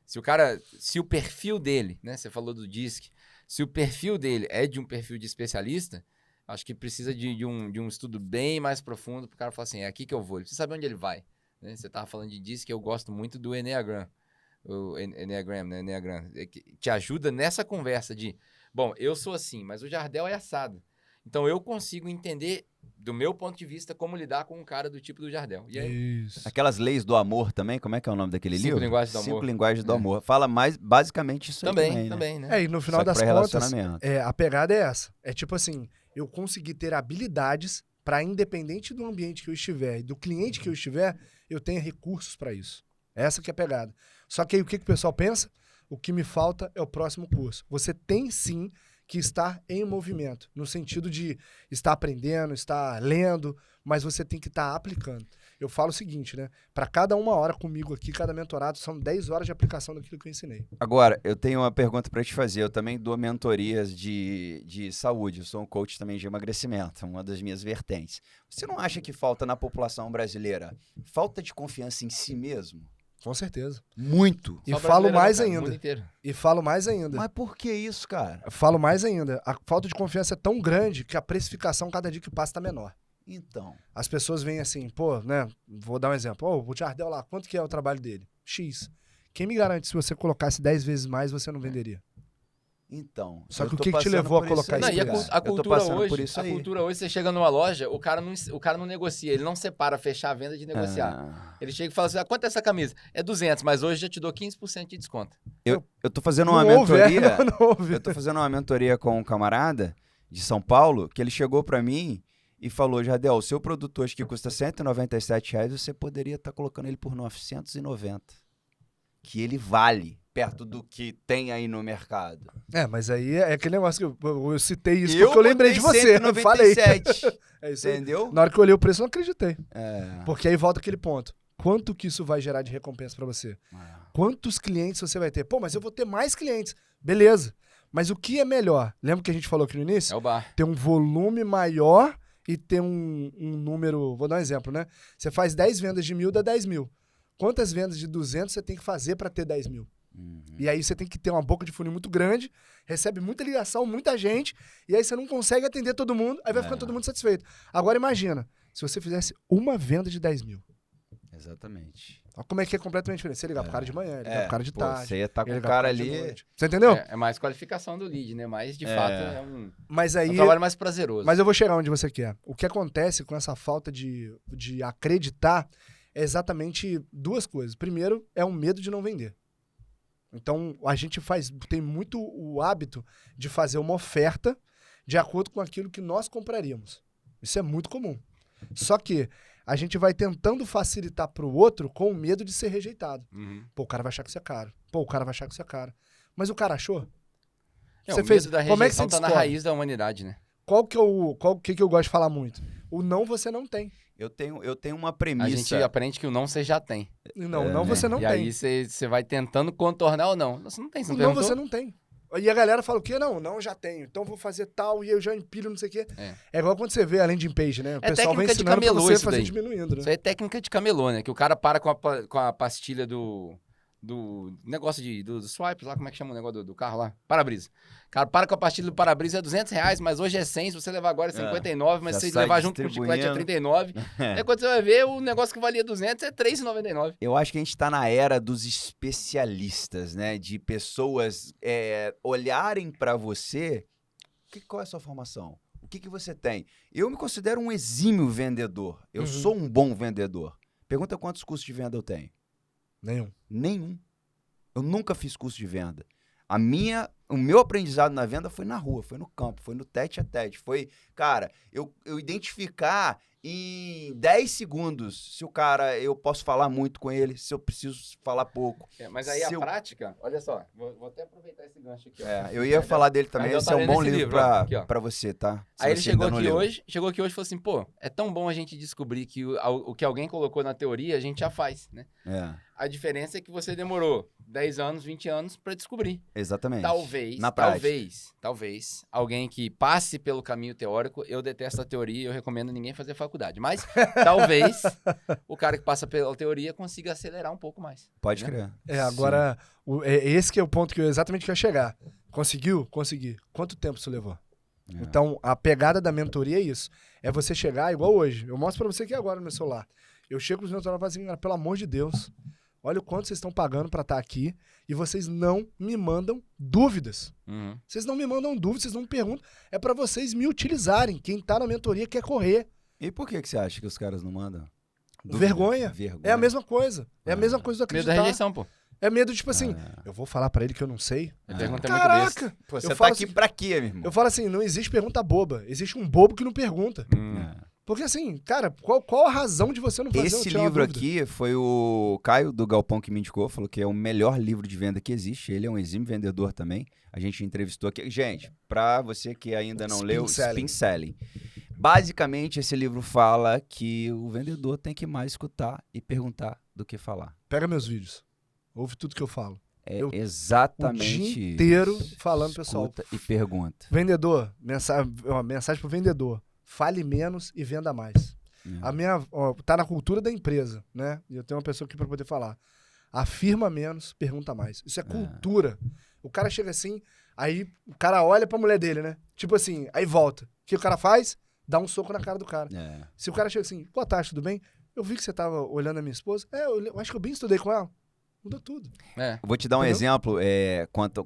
se o perfil dele, né? Você falou do DISC, se o perfil dele é de um perfil de especialista, acho que precisa de um estudo bem mais profundo para o cara falar assim, é aqui que eu vou. Ele precisa saber onde ele vai. né? Você tava falando disso, que eu gosto muito do Enneagram. O Enneagram, né? Enneagram. Que te ajuda nessa conversa de, bom, eu sou assim, mas o Jardel é assado. Então eu consigo entender, do meu ponto de vista, como lidar com um cara do tipo do Jardel. E aí, Isso. Aquelas leis do amor também, como é que é o nome daquele Cinco livro? Linguagens do Amor. 5 Linguagens do É. Amor. Fala mais, basicamente isso aí também, né? também, né? E no final Só que das pra contas, relacionamento. a pegada é essa. É tipo assim, eu consegui ter habilidades para, independente do ambiente que eu estiver e do cliente que eu estiver, eu tenha recursos para isso. Essa que é a pegada. Só que aí o que o pessoal pensa? O que me falta é o próximo curso. Você tem sim que estar em movimento, no sentido de estar aprendendo, estar lendo, mas você tem que estar aplicando. Eu falo o seguinte, né? Para cada 1 hora comigo aqui, cada mentorado, são 10 horas de aplicação daquilo que eu ensinei. Agora, eu tenho uma pergunta para te fazer. Eu também dou mentorias de saúde. Eu sou um coach também de emagrecimento, uma das minhas vertentes. Você não acha que falta na população brasileira falta de confiança em si mesmo? Com certeza. Muito. E Só falo brasileiro não, mais cara, no ainda. mundo inteiro. E falo mais ainda. Mas por que isso, cara? Falo mais ainda. A falta de confiança é tão grande que a precificação, cada dia que passa, tá menor. Então, As pessoas veem assim, pô, né? Vou dar um exemplo. Ô, o Jardel lá, quanto que é o trabalho dele? X. Quem me garante se você colocasse 10 vezes mais, você não venderia? Só eu que o tô que te passando levou a por colocar isso isso aí, Não, e preço? cara. a Eu tô cultura passando por hoje, isso a aí. cultura hoje, você chega numa loja, o cara não negocia, ele não separa fechar a venda de negociar. Ah, Ele chega e fala assim, quanto é essa camisa? É 200, mas hoje já te dou 15% de desconto. eu tô fazendo Não uma houve, mentoria. não houve. Eu tô fazendo uma mentoria com um camarada de São Paulo, que ele chegou pra mim e falou: Jardel, o seu produto hoje que custa R$197, você poderia estar colocando ele por 990. Que ele vale perto do que tem aí no mercado. Mas aí é aquele negócio que eu citei isso Eu porque eu lembrei de você. Eu falei. 197. É isso aí. Entendeu? Na hora que eu olhei o preço, eu não acreditei. É. Porque aí volta aquele ponto. Quanto que isso vai gerar de recompensa pra você? Quantos clientes você vai ter? Pô, mas eu vou ter mais clientes. Beleza. Mas o que é melhor? Lembra que a gente falou aqui no início? É o bar. Ter um volume maior e ter um número... Vou dar um exemplo, né? Você faz 10 vendas de 1.000, dá 10 mil. Quantas vendas de 200 você tem que fazer para ter 10 mil? E aí você tem que ter uma boca de funil muito grande, recebe muita ligação, muita gente, e aí você não consegue atender todo mundo, aí vai ficando todo mundo satisfeito. Agora imagina, se você fizesse uma venda de 10 mil. Exatamente. Olha como é que é completamente diferente. Você ligar pro cara de manhã, ligar pro cara de tarde. Você ia estar com ligar o pro cara de ali. noite. Você entendeu? É mais qualificação do lead, né? Mas, de fato, é um Mas aí... trabalho mais prazeroso. Mas eu vou chegar onde você quer. O que acontece com essa falta de acreditar é exatamente duas coisas. Primeiro, é um medo de não vender. Então, a gente tem muito o hábito de fazer uma oferta de acordo com aquilo que nós compraríamos. Isso é muito comum. Só que a gente vai tentando facilitar para o outro com o medo de ser rejeitado. Uhum. Pô, o cara vai achar que isso é caro. Pô, o cara vai achar que isso é caro. Mas o cara achou? O medo da Como é que você rejeição tá na descobre? raiz da humanidade, né? Qual que eu gosto de falar muito? O não você não tem. Eu tenho uma A premissa. gente aprende que o não você já tem. Não você não e tem. aí você vai tentando contornar ou não. Você não tem, você O não não perguntou? você não tem. E a galera fala o quê? Não, eu já tenho. Então eu vou fazer tal e eu já empilho não sei o quê. É igual quando você vê a landing page, né? O pessoal vem técnica de ensinando pra camelô você isso fazer daí. diminuindo, né? Isso aí é técnica de camelô, né? Que o cara para com a pastilha do negócio do swipe lá, como é que chama o negócio do carro lá? Para-brisa. Cara, para com a pastilha do para-brisa é R$200, mas hoje é 100, se você levar agora é 59, mas já se você sai levar junto com o chiclete é distribuindo. 39. Aí quando você vai ver, o negócio que valia 200 é R$3,99. Eu acho que a gente está na era dos especialistas, né? De pessoas olharem para você. Qual é a sua formação? O que você tem? Eu me considero um exímio vendedor. Eu sou um bom vendedor. Pergunta quantos cursos de venda eu tenho. Nenhum. Eu nunca fiz curso de venda. O meu aprendizado na venda foi na rua, foi no campo, foi no tete a tete. Foi, cara, eu identificar em 10 segundos se o cara, eu posso falar muito com ele, se eu preciso falar pouco. Mas aí Se a eu- prática, olha só, vou até aproveitar esse gancho aqui. Ó. Eu ia falar dele também, Mas eu esse tá é um lendo bom esse livro livro, ó, aqui, ó. pra você, tá? Se Aí ele você chegou ainda não aqui leu. hoje e falou assim, pô, é tão bom a gente descobrir que o que alguém colocou na teoria, a gente já faz, né? A diferença é que você demorou 10 anos, 20 anos pra descobrir. Exatamente. Talvez, Na prática. talvez, alguém que passe pelo caminho teórico, eu detesto a teoria e eu recomendo ninguém fazer faculdade, mas talvez o cara que passa pela teoria consiga acelerar um pouco mais. Pode né? crer. Agora, esse que é o ponto que exatamente que eu ia chegar. Conseguiu? Consegui. Quanto tempo isso levou? Então, a pegada da mentoria é isso. É você chegar igual hoje. Eu mostro pra você aqui agora no meu celular. Eu chego pros meus donos e falo assim, pelo amor de Deus, olha o quanto vocês estão pagando pra estar aqui e vocês não me mandam dúvidas. Uhum. Vocês não me mandam dúvidas, vocês não me perguntam. É pra vocês me utilizarem. Quem tá na mentoria quer correr. E por que você acha que os caras não mandam? Vergonha. É a mesma coisa. É a mesma coisa do Medo acreditar. da rejeição, pô. É medo, tipo assim, eu vou falar pra ele que eu não sei. A pergunta é muito besta. Caraca! Pô, Eu você tá falo aqui assim- pra quê, meu irmão? Eu falo assim, não existe pergunta boba. Existe um bobo que não pergunta. Porque assim, cara, qual a razão de você não fazer Esse tirar uma livro dúvida? aqui foi o Caio do Galpão que me indicou, falou que é o melhor livro de venda que existe. Ele é um exímio vendedor também. A gente entrevistou aqui. Gente, pra você que ainda não Spin leu, Selling. Spin Selling. Basicamente, esse livro fala que o vendedor tem que mais escutar e perguntar do que falar. Pega meus vídeos. Ouve tudo que eu falo. É Eu- exatamente O dia inteiro isso. falando, pessoal. Escuta e pergunta. Vendedor, mensagem pro vendedor. Fale menos e venda mais. A minha, tá na cultura da empresa, né? E eu tenho uma pessoa aqui pra poder falar. Afirma menos, pergunta mais. Isso é cultura. O cara chega assim, aí o cara olha pra mulher dele, né? Tipo assim, aí volta. O que o cara faz? Dá um soco na cara do cara. É. Se o cara chega assim, boa tarde, tudo bem? Eu vi que você tava olhando a minha esposa. Eu acho que eu bem estudei com ela. Mudou tudo. É. Eu vou te dar um Entendeu? exemplo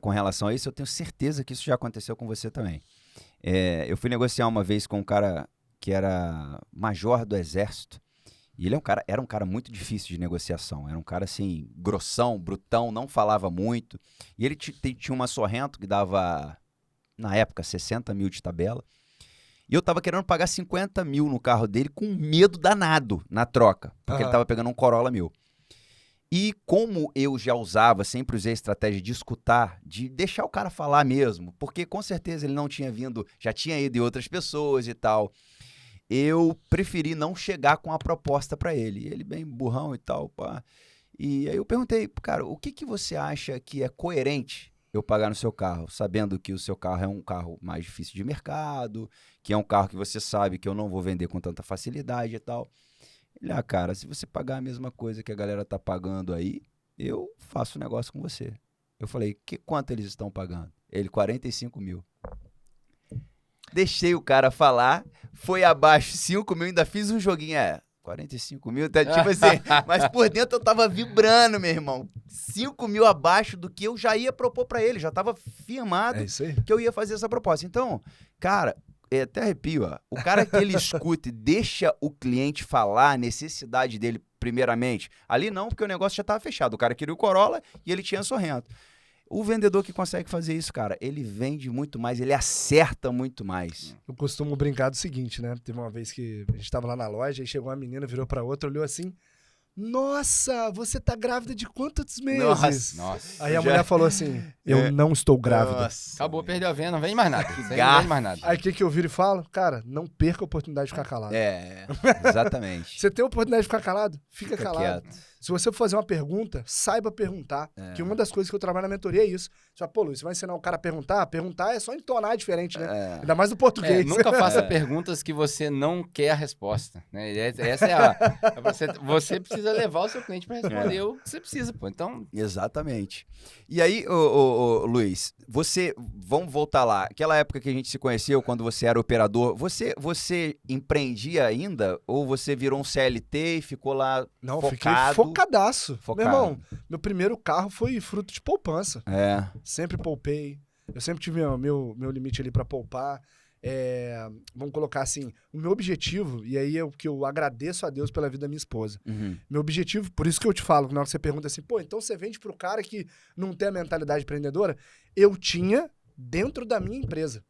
com relação a isso. Eu tenho certeza que isso já aconteceu com você também. Eu fui negociar uma vez com um cara que era major do exército. E ele era um cara muito difícil de negociação. Era um cara assim, grossão, brutão, não falava muito. E ele tinha uma Sorrento que dava, na época, 60 mil de tabela. E eu tava querendo pagar 50 mil no carro dele com medo danado na troca. Porque ele tava pegando um Corolla meu. E como eu já sempre usei a estratégia de escutar, de deixar o cara falar mesmo, porque com certeza ele não tinha vindo, já tinha ido em outras pessoas e tal, eu preferi não chegar com a proposta pra ele. Ele bem burrão e tal, pá. E aí eu perguntei, cara, o que você acha que é coerente eu pagar no seu carro, sabendo que o seu carro é um carro mais difícil de mercado, que é um carro que você sabe que eu não vou vender com tanta facilidade e tal. Ele, cara, se você pagar a mesma coisa que a galera tá pagando aí, eu faço negócio com você. Eu falei, quanto eles estão pagando? Ele, 45 mil. Deixei o cara falar, foi abaixo 5 mil, ainda fiz um joguinho, 45 mil, tá, tipo assim, mas por dentro eu tava vibrando, meu irmão. 5 mil abaixo do que eu já ia propor pra ele, já tava firmado É isso aí. que eu ia fazer essa proposta. Então, cara, até arrepio, ó. O cara que ele escuta e deixa o cliente falar a necessidade dele primeiramente, ali não, porque o negócio já tava fechado. O cara queria o Corolla e ele tinha Sorrento. O vendedor que consegue fazer isso, cara, ele vende muito mais, ele acerta muito mais. Eu costumo brincar do seguinte, né? Teve uma vez que a gente tava lá na loja e chegou uma menina, virou pra outra, olhou assim, nossa, você tá grávida de quantos meses? Nossa. Aí a mulher falou assim, eu não estou grávida. Nossa. Acabou, perdeu a venda, não vende mais nada. Você não garfo. vende mais nada. Aí o que eu viro e falo? Cara, não perca a oportunidade de ficar calado. Exatamente. Você tem a oportunidade de ficar calado? Fica calado. Quieto. Se você for fazer uma pergunta, saiba perguntar. Que uma das coisas que eu trabalho na mentoria é isso. Você fala, pô, Luiz, você vai ensinar o cara a perguntar? Perguntar é só entonar diferente, né? Ainda mais no português. Nunca faça perguntas que você não quer a resposta. Né? Essa é a. Você precisa levar o seu cliente para responder o que você precisa, pô. Então. Exatamente. E aí, ô, Luiz, vamos voltar lá. Aquela época que a gente se conheceu, quando você era operador, você empreendia ainda? Ou você virou um CLT e ficou lá Não, focado? fiquei focadaço. Focado. Meu irmão, meu primeiro carro foi fruto de poupança. É. Sempre poupei. Eu sempre tive meu limite ali pra poupar. Vamos colocar assim, o meu objetivo, e aí é o que eu agradeço a Deus pela vida da minha esposa. Uhum. Meu objetivo, por isso que eu te falo, na hora que você pergunta assim, pô, então você vende pro cara que não tem a mentalidade empreendedora? Eu tinha dentro da minha empresa.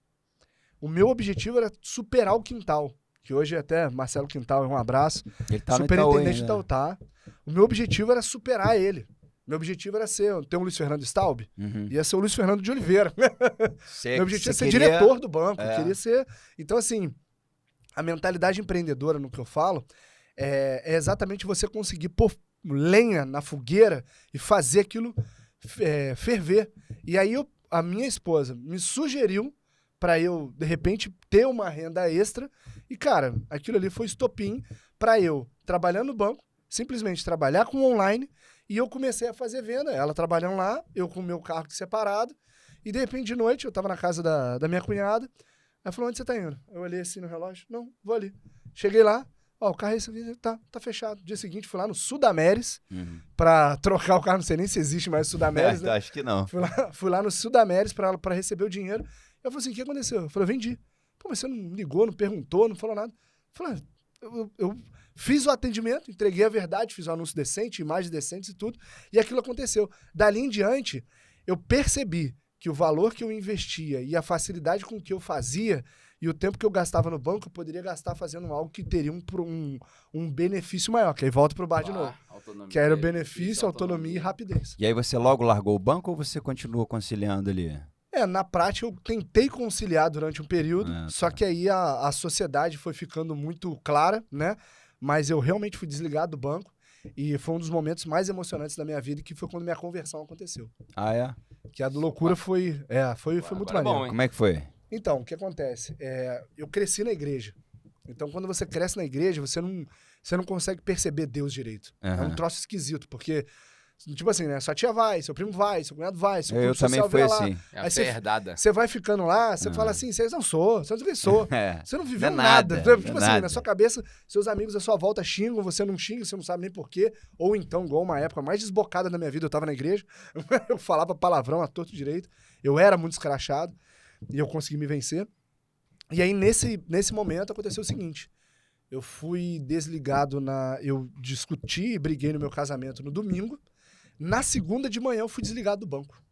O meu objetivo era superar o Quintal, que hoje até Marcelo Quintal, um abraço. Ele tá no Superintendente Itaú do Itaú, tá? O meu objetivo era superar ele. Meu objetivo era ter um Luiz Fernando Staub, Uhum. ia ser o Luiz Fernando de Oliveira. Meu objetivo era ser queria- diretor do banco, queria ser... Então, assim, a mentalidade empreendedora, no que eu falo, é exatamente você conseguir pôr lenha na fogueira e fazer aquilo ferver. E aí, a minha esposa me sugeriu para eu, de repente, ter uma renda extra. E, cara, aquilo ali foi estopim para eu, trabalhando no banco, simplesmente trabalhar com online, e eu comecei a fazer venda. Ela trabalhando lá, eu com o meu carro separado, e de repente, de noite, eu tava na casa da minha cunhada, ela falou, onde você tá indo? Eu olhei assim no relógio, não, vou ali. Cheguei lá, Ó, o carro é esse aqui, tá fechado. Dia seguinte, fui lá no Sudameris Uhum. pra trocar o carro. Não sei nem se existe mais o Sudameris, né? Acho que não. Fui lá no Sudameris pra receber o dinheiro. Eu falei assim, o que aconteceu? Eu falei, eu vendi. Pô, mas você não ligou, não perguntou, não falou nada. Eu falei, eu fiz o atendimento, entreguei a verdade, fiz um anúncio decente, imagens decentes e tudo, e aquilo aconteceu. Dali em diante, eu percebi que o valor que eu investia e a facilidade com que eu fazia e o tempo que eu gastava no banco, eu poderia gastar fazendo algo que teria um benefício maior, que aí volta pro bar de novo. Autonomia, Que era o benefício, autonomia e rapidez. E aí você logo largou o banco ou você continuou conciliando ali? Na prática, eu tentei conciliar durante um período, só que aí a sociedade foi ficando muito clara, né? Mas eu realmente fui desligado do banco e foi um dos momentos mais emocionantes da minha vida, que foi quando minha conversão aconteceu. Ah, é? Que a do loucura foi muito maneiro. bom, hein? Como é que foi? Então, o que acontece? Eu cresci na igreja. Então, quando você cresce na igreja, você não consegue perceber Deus direito. É um troço esquisito, porque, tipo assim, né? Sua tia vai, seu primo vai, seu cunhado vai, seu Eu grupo também social fui vai lá. assim. É a Aí fé herdada. Você vai ficando lá, você fala assim, vocês não sou, você não sei quem sou. É. Você não viveu Não é nada. nada, Tipo não é assim, nada. na sua cabeça, seus amigos à sua volta xingam, você não xinga, você não sabe nem porquê. Ou então, igual uma época mais desbocada da minha vida, eu tava na igreja, eu falava palavrão à torto e direito, eu era muito escrachado e eu consegui me vencer. E aí, nesse momento, aconteceu o seguinte, eu fui desligado eu discuti e briguei no meu casamento no domingo, na segunda de manhã eu fui desligado do banco.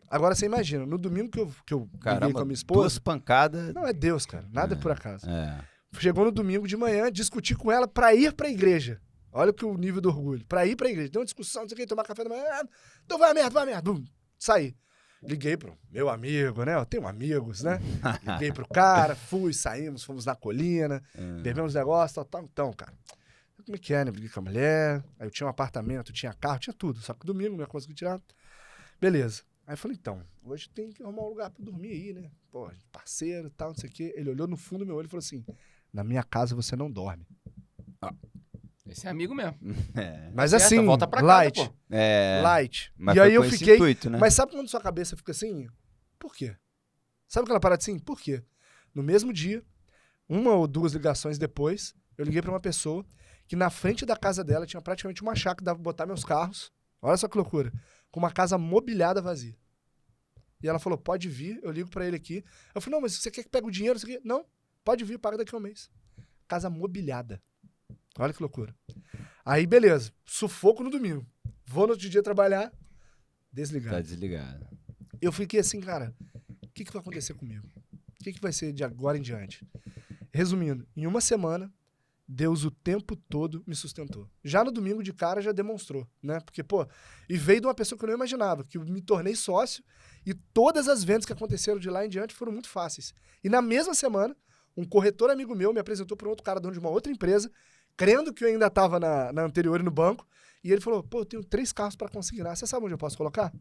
Agora você imagina, no domingo que eu briguei com a minha esposa... Duas pancadas. Não, é Deus, cara. Nada é por acaso. É. Chegou no domingo de manhã, discuti com ela pra ir pra igreja. Olha o nível do orgulho. Pra ir pra igreja. Deu uma discussão, não sei o que, tomar café da manhã. Então vai a merda. Bum, saí. Liguei pro meu amigo, né? Eu tenho amigos, né? Liguei pro cara, saímos, fomos na colina, bebemos negócio, tal. Então, cara, como é que é, né? Briguei com a mulher, aí eu tinha um apartamento, tinha carro, tinha tudo. Só que domingo não ia conseguir tirar. Beleza. Aí eu falei, então, hoje tem que arrumar um lugar pra dormir aí, né? Pô, parceiro e tal, não sei o quê. Ele olhou no fundo do meu olho e falou assim, na minha casa você não dorme. Esse é amigo mesmo. É. Mas Certo, assim, volta pra casa, light. pô. É. Light. Mas E foi aí eu com esse fiquei... intuito, né? Mas sabe quando sua cabeça fica assim? Por quê? Sabe aquela parada assim? Por quê? No mesmo dia, uma ou duas ligações depois, eu liguei pra uma pessoa que na frente da casa dela tinha praticamente uma chácara que dava pra botar meus carros. Olha só que loucura. Com uma casa mobiliada vazia. E ela falou, pode vir, eu ligo pra ele aqui. Eu falei, não, mas você quer que pegue o dinheiro? Isso aqui? Não, pode vir, paga daqui a um mês. Casa mobiliada. Olha que loucura. Aí, beleza. Sufoco no domingo. Vou no outro dia trabalhar, desligado. Tá desligado. Eu fiquei assim, cara, o que vai acontecer comigo? O que vai ser de agora em diante? Resumindo, em uma semana, Deus o tempo todo me sustentou. Já no domingo de cara já demonstrou, né? Porque, pô, e veio de uma pessoa que eu não imaginava, que eu me tornei sócio e todas as vendas que aconteceram de lá em diante foram muito fáceis. E na mesma semana, um corretor amigo meu me apresentou para um outro cara dono de uma outra empresa, crendo que eu ainda estava na anterior no banco, e ele falou, pô, eu tenho 3 carros para consignar, você sabe onde eu posso colocar?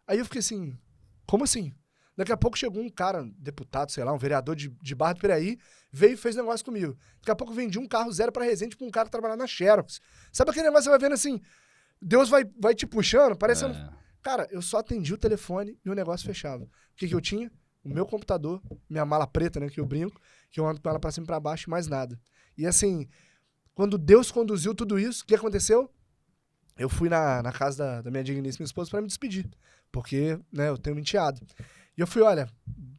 Aí eu fiquei assim, como assim? Daqui a pouco chegou um cara, um deputado, sei lá, um vereador de Barra do Piraí, veio e fez negócio comigo. Daqui a pouco eu vendi um carro zero para Resende pra um cara que trabalhava na Xerox. Sabe aquele negócio que você vai vendo assim, Deus vai te puxando, parecendo... Cara, eu só atendi o telefone e o negócio fechava. O que eu tinha? O meu computador, minha mala preta, né, que eu brinco, que eu ando com ela pra cima e pra baixo e mais nada. E assim, quando Deus conduziu tudo isso, o que aconteceu? Eu fui na casa da minha digníssima esposa pra me despedir, porque, né, eu tenho um enteado. E eu fui, olha,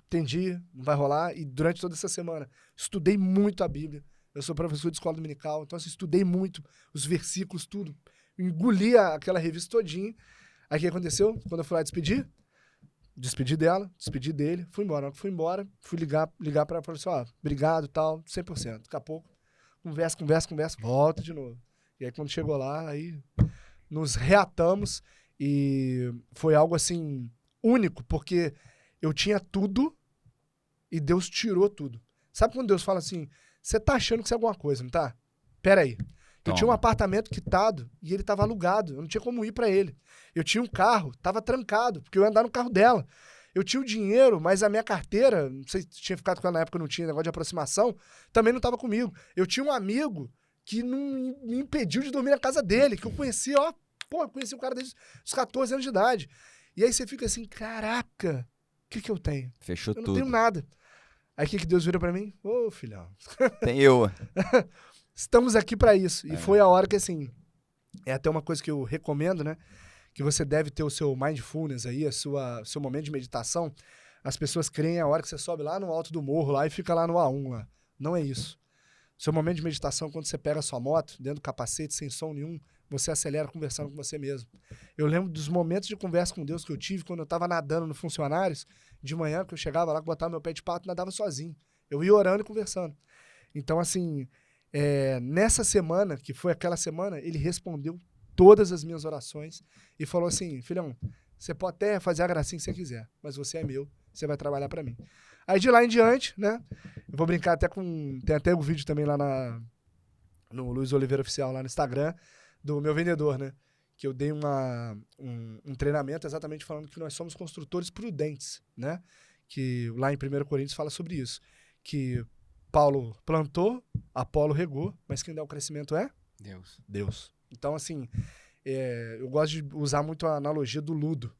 entendi, não vai rolar. E durante toda essa semana, estudei muito a Bíblia. Eu sou professor de escola dominical, então assim, estudei muito os versículos, tudo. Engoli aquela revista todinha. Aí o que aconteceu? Quando eu fui lá despedi dela, despedi dele, fui embora. Fui embora, fui ligar pra ela, falei assim, ó, obrigado, tal, 100%. Daqui a pouco, conversa, volta de novo. E aí quando chegou lá, aí nos reatamos e foi algo assim, único, porque eu tinha tudo e Deus tirou tudo. Sabe quando Deus fala assim, você tá achando que você é alguma coisa, não tá? Pera aí. Eu tinha um apartamento quitado e ele tava alugado. Eu não tinha como ir pra ele. Eu tinha um carro, tava trancado, porque eu ia andar no carro dela. Eu tinha o dinheiro, mas a minha carteira, não sei se tinha ficado com ela na época, não tinha negócio de aproximação, também não tava comigo. Eu tinha um amigo que não me impediu de dormir na casa dele, que eu conhecia, ó, pô, eu conheci o cara desde os 14 anos de idade. E aí você fica assim, caraca, o que eu tenho? Fechou Eu não tudo. tenho nada. Aí o que Deus vira pra mim? Ô, filhão, Tem eu. estamos aqui pra isso. E foi a hora que, assim, é até uma coisa que eu recomendo, né? Que você deve ter o seu mindfulness aí, seu momento de meditação. As pessoas creem a hora que você sobe lá no alto do morro lá e fica lá no A1 lá. Não é isso. Seu momento de meditação, quando você pega a sua moto, dentro do capacete, sem som nenhum, você acelera conversando com você mesmo. Eu lembro dos momentos de conversa com Deus que eu tive quando eu estava nadando no Funcionários, de manhã, que eu chegava lá, botava meu pé de pato e nadava sozinho. Eu ia orando e conversando. Então, assim, nessa semana, que foi aquela semana, ele respondeu todas as minhas orações e falou assim, filhão, você pode até fazer a gracinha que você quiser, mas você é meu, você vai trabalhar pra mim. Aí de lá em diante, né, eu vou brincar até com, tem até um vídeo também lá no Luiz Oliveira Oficial, lá no Instagram, do meu vendedor, né, que eu dei um treinamento exatamente falando que nós somos construtores prudentes, né, que lá em 1 Coríntios fala sobre isso, que Paulo plantou, Apolo regou, mas quem dá o crescimento é? Deus. Então, assim, eu gosto de usar muito a analogia do ludo.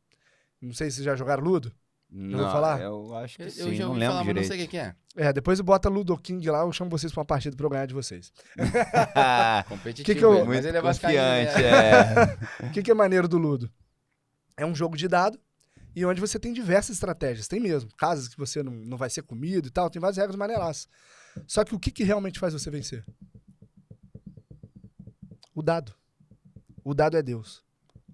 Não sei se vocês já jogaram ludo. Não, vou falar? eu acho que sim, Eu já não ouvi lembro falar, mas não direito. sei o que é. Depois bota Ludo King lá, eu chamo vocês pra uma partida pra eu ganhar de vocês. Competitivo, Que eu- ele, mas Muito ele é vascaíno, confiante, né? O que é maneiro do Ludo? É um jogo de dado e onde você tem diversas estratégias. Tem mesmo. Casas que você não vai ser comido e tal. Tem várias regras maneiraças. Só que o que realmente faz você vencer? O dado. O dado é Deus.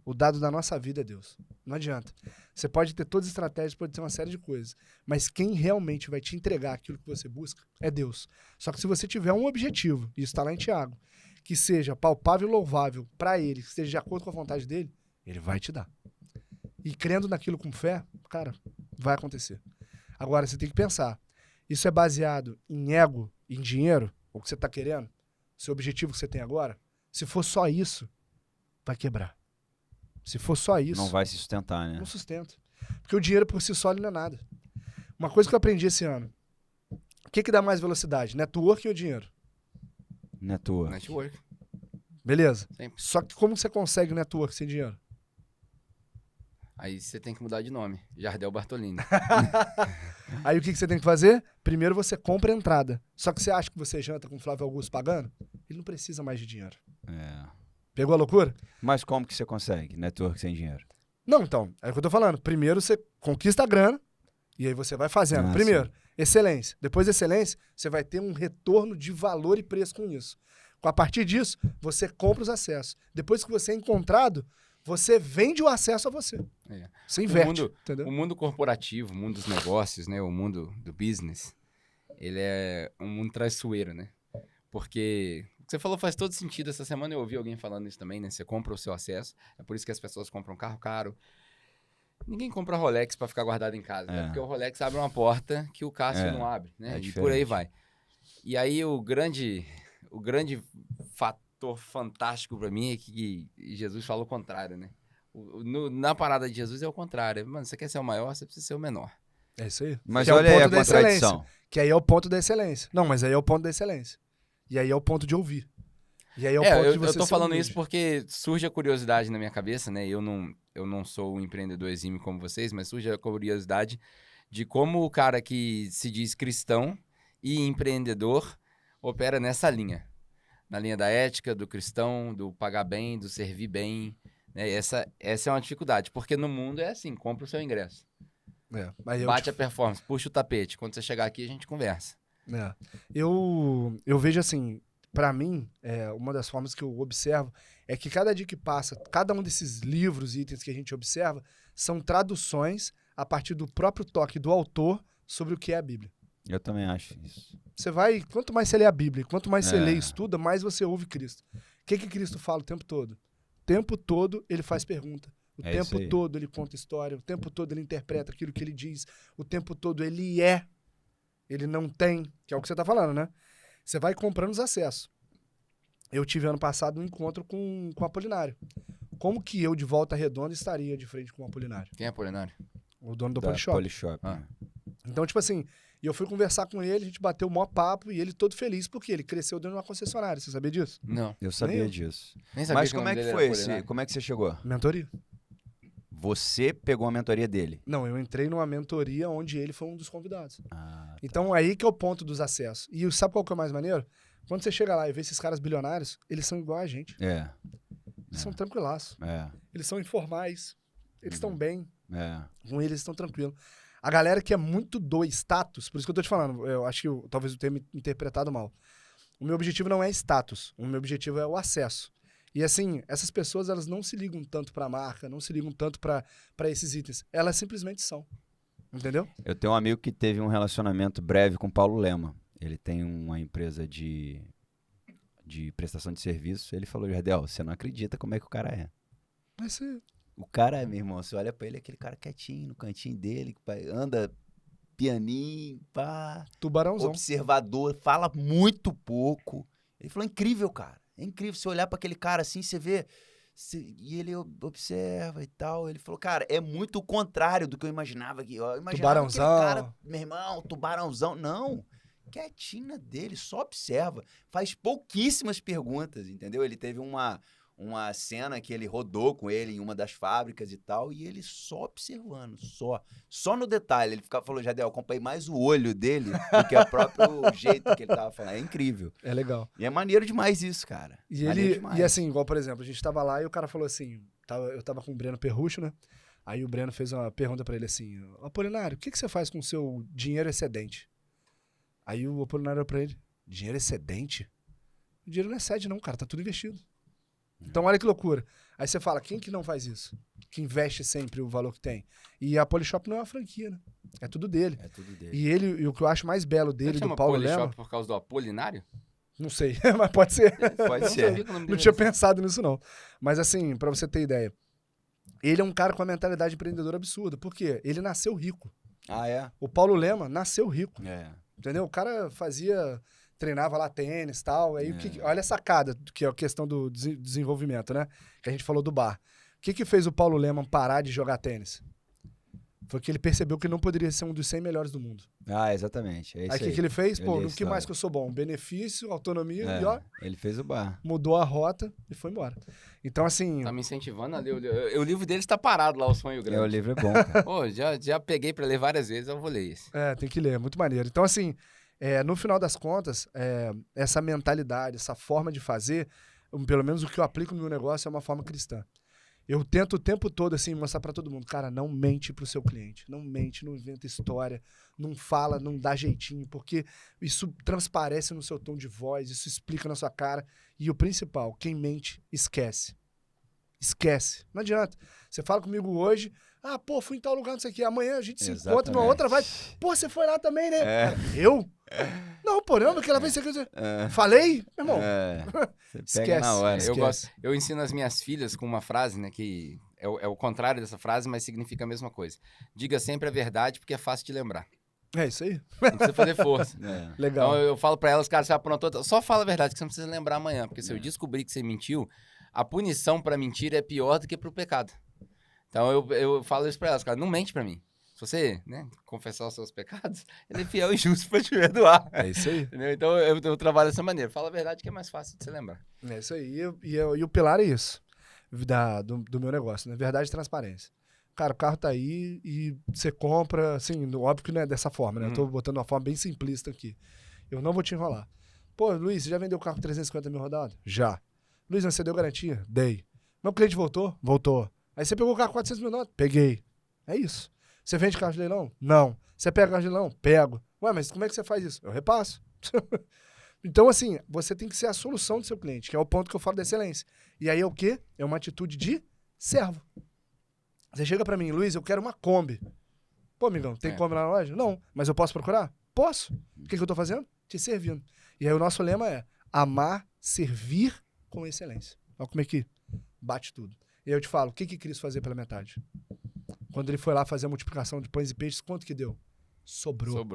O dado da nossa vida é Deus. Não adianta. Você pode ter todas as estratégias, pode ter uma série de coisas. Mas quem realmente vai te entregar aquilo que você busca é Deus. Só que se você tiver um objetivo, e isso está lá em Tiago, que seja palpável e louvável para ele, que esteja de acordo com a vontade dele, ele vai te dar. E crendo naquilo com fé, cara, vai acontecer. Agora, você tem que pensar. Isso é baseado em ego, em dinheiro, o que você está querendo, seu objetivo que você tem agora? Se for só isso, vai quebrar. Se for só isso, Não vai se sustentar, né? não sustenta. Porque o dinheiro por si só ele não é nada. Uma coisa que eu aprendi esse ano. O que dá mais velocidade? Network ou dinheiro? Network. Network. Beleza. Sempre. Só que como você consegue o network sem dinheiro? Aí você tem que mudar de nome. Jardel Bartolini. Aí o que você tem que fazer? Primeiro você compra a entrada. Só que você acha que você janta com o Flávio Augusto pagando? Ele não precisa mais de dinheiro. Pegou a loucura? Mas como que você consegue network sem dinheiro? Não, então. É o que eu tô falando. Primeiro você conquista a grana e aí você vai fazendo. Ah, Primeiro, excelência. Depois da excelência, você vai ter um retorno de valor e preço com isso. A partir disso, você compra os acessos. Depois que você é encontrado, você vende o acesso a você. É. Você inverte, O entendeu? mundo corporativo, o mundo dos negócios, né? O mundo do business, ele é um mundo traiçoeiro, né? Porque o que você falou faz todo sentido. Essa semana eu ouvi alguém falando isso também, né? Você compra o seu acesso. É por isso que as pessoas compram carro caro. Ninguém compra Rolex pra ficar guardado em casa, né? Porque o Rolex abre uma porta que o Cássio não abre, né? E por aí vai. E aí o grande fator fantástico pra mim é que Jesus fala o contrário, né? Na parada de Jesus é o contrário. Mano, você quer ser o maior, você precisa ser o menor. É isso aí. Mas Que é o olha aí ponto a da excelência. contradição. Que aí é o ponto da excelência. Não, mas aí é o ponto da excelência. E aí é o ponto de ouvir. E aí é o ponto de você eu tô ser falando humilde. isso porque surge a curiosidade na minha cabeça, né? Eu não sou um empreendedor exímio como vocês, mas surge a curiosidade de como o cara que se diz cristão e empreendedor opera nessa linha. Na linha da ética, do cristão, do pagar bem, do servir bem. Né? Essa é uma dificuldade, porque no mundo é assim, compra o seu ingresso. Mas Bate a performance, puxa o tapete. Quando você chegar aqui, a gente conversa. Eu vejo assim, pra mim, uma das formas que eu observo é que cada dia que passa, cada um desses livros e itens que a gente observa são traduções a partir do próprio toque do autor sobre o que é a Bíblia. Eu também acho isso. Você vai, quanto mais você lê a Bíblia, quanto mais você lê e estuda, mais você ouve Cristo. O que Cristo fala o tempo todo? O tempo todo ele faz pergunta. O tempo todo ele conta história. O tempo todo ele interpreta aquilo que ele diz. O tempo todo ele é. Ele não tem, que é o que você tá falando, né? Você vai comprando os acessos. Eu tive ano passado um encontro com o Apolinário. Como que eu, de Volta Redonda, estaria de frente com o Apolinário? Quem é Apolinário? O dono do Da Polishop. Polishop. Então, tipo assim, eu fui conversar com ele, a gente bateu o maior papo e ele todo feliz, porque ele cresceu dentro de uma concessionária. Você sabia disso? Não. Eu sabia Nem eu. disso. Nem sabia Mas que o como é nome que dele foi era esse? Apolinário. Como é que você chegou? Mentoria. você pegou a mentoria dele. Não, eu entrei numa mentoria onde ele foi um dos convidados. Ah, Então, aí que é o ponto dos acessos. E sabe qual que é o mais maneiro? Quando você chega lá e vê esses caras bilionários, eles são igual a gente. Eles são tranquilaços. Eles são informais. Eles estão bem. Com eles estão tranquilos. A galera que é muito do status, por isso que eu tô te falando, eu acho que talvez eu tenha me interpretado mal. O meu objetivo não é status, o meu objetivo é o acesso. E assim, essas pessoas, elas não se ligam tanto pra marca, não se ligam tanto pra esses itens. Elas simplesmente são. Entendeu? Eu tenho um amigo que teve um relacionamento breve com o Paulo Lema. Ele tem uma empresa de prestação de serviço. Ele falou, Jardel, você não acredita como é que o cara é. Mas você... O cara, meu irmão, você olha pra ele, aquele cara quietinho, no cantinho dele, anda pianinho, pá, Tubarãozão. observador, fala muito pouco. Ele falou, incrível, cara. É incrível você olhar pra aquele cara assim, você vê... E ele observa e tal. Ele falou, cara, é muito o contrário do que eu imaginava aqui. Eu imaginava Tubarãozão. aquele cara, meu irmão, tubarãozão. Não, quietinha dele, só observa. Faz pouquíssimas perguntas, entendeu? Ele teve uma cena que ele rodou com ele em uma das fábricas e tal, e ele só observando, só no detalhe. Ele falou, Jardel, eu acompanhei mais o olho dele do que o próprio jeito que ele tava falando. É incrível. É legal. E é maneiro demais isso, cara. E assim, igual, por exemplo, a gente tava lá e o cara falou assim, eu tava com o Breno Perrucho, né? Aí o Breno fez uma pergunta pra ele assim, Apolinário, o que você faz com o seu dinheiro excedente? Aí o Apolinário olhou pra ele, dinheiro excedente? O dinheiro não excede não, cara, tá tudo investido. Então, olha que loucura. Aí você fala, quem que não faz isso? Que investe sempre o valor que tem. E a Polishop não é uma franquia, né? É tudo dele. É tudo dele. E o que eu acho mais belo dele, do Paulo Lema... Polishop por causa do Apolinário? Não sei, mas pode ser. Pode ser. Não tinha pensado nisso, não. Mas assim, pra você ter ideia, ele é um cara com uma mentalidade empreendedora absurda. Por quê? Ele nasceu rico. Ah, é? O Paulo Lema nasceu rico. É. Entendeu? O cara treinava lá tênis e tal. Aí, olha a sacada, que é a questão do desenvolvimento, né? Que a gente falou do bar. O que fez o Paulo Lema parar de jogar tênis? Foi que ele percebeu que não poderia ser um dos 100 melhores do mundo. Ah, exatamente. É isso Aí o que ele fez? Eu Pô, li a no que história. mais que eu sou bom? Benefício, autonomia e ó, Ele fez o bar. mudou a rota e foi embora. Então, assim... Tá me incentivando a ler. O livro dele está parado lá, O Sonho Grande. O livro é bom, cara. Pô, já peguei pra ler várias vezes, eu vou ler esse. tem que ler, é muito maneiro. Então, assim, no final das contas, essa mentalidade, essa forma de fazer, pelo menos o que eu aplico no meu negócio é uma forma cristã. Eu tento o tempo todo, assim, mostrar pra todo mundo, cara, não mente pro seu cliente, não mente, não inventa história, não fala, não dá jeitinho, porque isso transparece no seu tom de voz, isso explica na sua cara. E o principal, quem mente, esquece. Esquece. Não adianta. Você fala comigo hoje, pô, fui em tal lugar, não sei o quê, amanhã a gente se encontra numa outra vibe. Pô, você foi lá também, né? Cara, eu? Não, pô, não, aquela vez você... Falei? Meu irmão. Você pega na hora. Eu ensino as minhas filhas com uma frase, né, que é o contrário dessa frase, mas significa a mesma coisa. Diga sempre a verdade, porque é fácil de lembrar. É isso aí. Não precisa fazer força. Legal. Então eu falo pra elas, cara, você aprontou, só fala a verdade, que você não precisa lembrar amanhã, porque se eu descobrir que você mentiu, a punição pra mentira é pior do que pro pecado. Então eu falo isso pra elas, cara, não mente pra mim. Se você, né, confessar os seus pecados, ele é fiel e justo pra te perdoar. É isso aí. Entendeu? Então eu trabalho dessa maneira. Fala a verdade que é mais fácil de você lembrar. É isso aí. E o pilar é isso, do meu negócio, né? Verdade e transparência. Cara, o carro tá aí e você compra, assim, óbvio que não é dessa forma, né? Eu tô botando uma forma bem simplista aqui. Eu não vou te enrolar. Pô, Luiz, você já vendeu o carro com 350 mil rodadas? Já. Luiz, você deu garantia? Dei. Meu cliente voltou? Voltou. Aí você pegou o carro com 400 mil rodadas? Peguei. É isso. Você vende carro de leilão? Não. Você pega carro de leilão? Pego. Ué, mas como é que você faz isso? Eu repasso. Então, assim, você tem que ser a solução do seu cliente, que é o ponto que eu falo da excelência. E aí é o quê? É uma atitude de servo. Você chega pra mim, Luiz, eu quero uma Kombi. Pô, amigão, tem Kombi lá na loja? Não. Mas eu posso procurar? Posso. O que eu tô fazendo? Te servindo. E aí o nosso lema é amar, servir com excelência. Olha como é que bate tudo. E aí eu te falo, o que Cristo fazia pela metade? Quando ele foi lá fazer a multiplicação de pães e peixes, quanto que deu? Sobrou.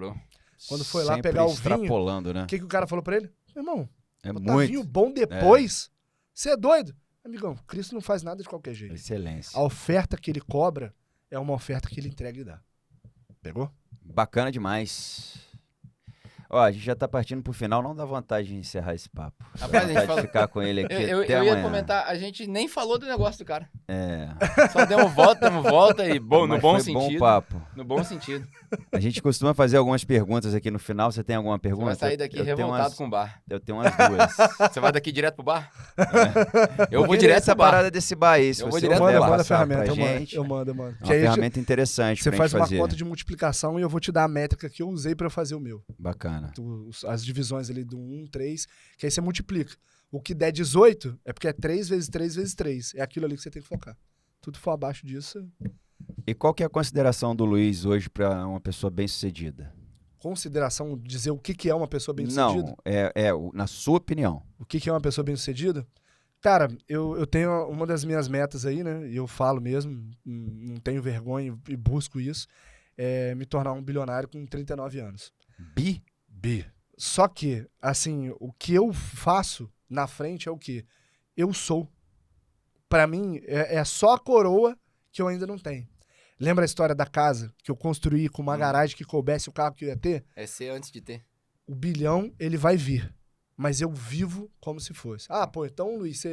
Quando foi lá pegar o vinho, né? O que o cara falou pra ele? Meu irmão, botar vinho bom depois? Você é doido? Amigão, Cristo não faz nada de qualquer jeito. Excelência. A oferta que ele cobra é uma oferta que ele entrega e dá. Pegou? Bacana demais. Ó, a gente já tá partindo pro final, não dá vontade de encerrar esse papo. Dá vontade de ficar com ele aqui até eu ia amanhã. comentar, a gente nem falou do negócio do cara. Só demos volta e bom, no Mas bom foi sentido. bom papo. No bom sentido. A gente costuma fazer algumas perguntas aqui no final. Você tem alguma Você pergunta? vai sair daqui Eu tenho revoltado com o bar. Eu tenho umas duas. Você vai daqui direto pro bar? Eu vou Porque direto essa pro bar. parada desse bar aí, se Eu vou você direto puder pro bar. Manda a passar pra ferramenta, gente. eu mando. É Que uma aí a gente- ferramenta interessante Você pra faz gente uma fazer. conta de multiplicação e eu vou te dar a métrica que eu usei pra fazer o meu. Bacana. As divisões ali do 1, 3, que aí você multiplica. O que der 18 é porque é 3 vezes 3 vezes 3. É aquilo ali que você tem que focar. Tudo for abaixo disso, E qual que é a consideração do Luiz hoje pra uma pessoa bem-sucedida? consideração, dizer o que é uma pessoa bem-sucedida. Não, na sua opinião. O que é uma pessoa bem-sucedida? Cara, eu tenho uma das minhas metas aí, né? E eu falo mesmo, não tenho vergonha e busco isso, é me tornar um bilionário com 39 anos. Bi. Só que, assim, o que eu faço na frente é o quê? Eu sou. Pra mim, é só a coroa que eu ainda não tenho. Lembra a história da casa que eu construí com uma garagem que coubesse o carro que eu ia ter? É ser antes de ter. O bilhão, ele vai vir. Mas eu vivo como se fosse. Ah, pô, então, Luiz,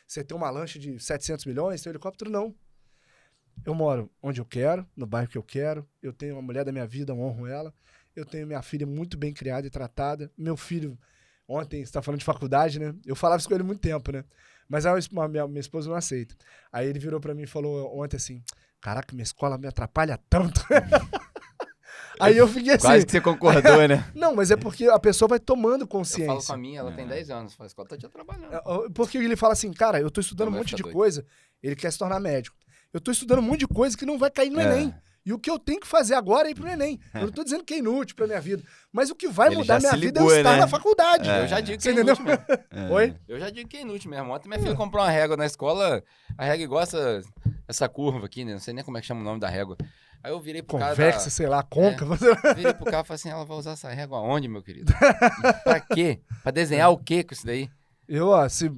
você tem uma lancha de 700 milhões, tem um helicóptero? Não. Eu moro onde eu quero, no bairro que eu quero. Eu tenho uma mulher da minha vida, eu honro ela. Eu tenho minha filha muito bem criada e tratada. Meu filho, ontem, você tá falando de faculdade, né? Eu falava isso com ele há muito tempo, né? Mas a minha esposa não aceita. Aí ele virou pra mim e falou ontem assim, caraca, minha escola me atrapalha tanto. Aí eu fiquei assim... Quase que você concordou, né? Não, mas é porque a pessoa vai tomando Eu consciência. falo com a minha, ela tem 10 anos. Fala, a escola tá te atrapalhando. Porque ele fala assim, cara, eu tô estudando Não um vai monte ficar de doido. coisa. Ele quer se tornar médico. Eu tô estudando um monte de coisa que não vai cair no É. Enem. E o que eu tenho que fazer agora é ir pro Enem. Eu não tô dizendo que é inútil pra minha vida. Mas o que vai Ele mudar já minha se vida ligou, é eu estar né? na faculdade. Eu já digo que Você é entendeu? inútil mesmo. É. Oi? Eu já digo que é inútil mesmo. Ontem minha filha comprou uma régua na escola. A régua igual essa curva aqui, né? Não sei nem como é que chama o nome da régua. Aí eu virei pro cara Convexa, sei lá, côncava. virei pro cara e falei assim, ela vai usar essa régua aonde, meu querido? Pra quê? Pra desenhar o quê com isso daí? Eu, ó, se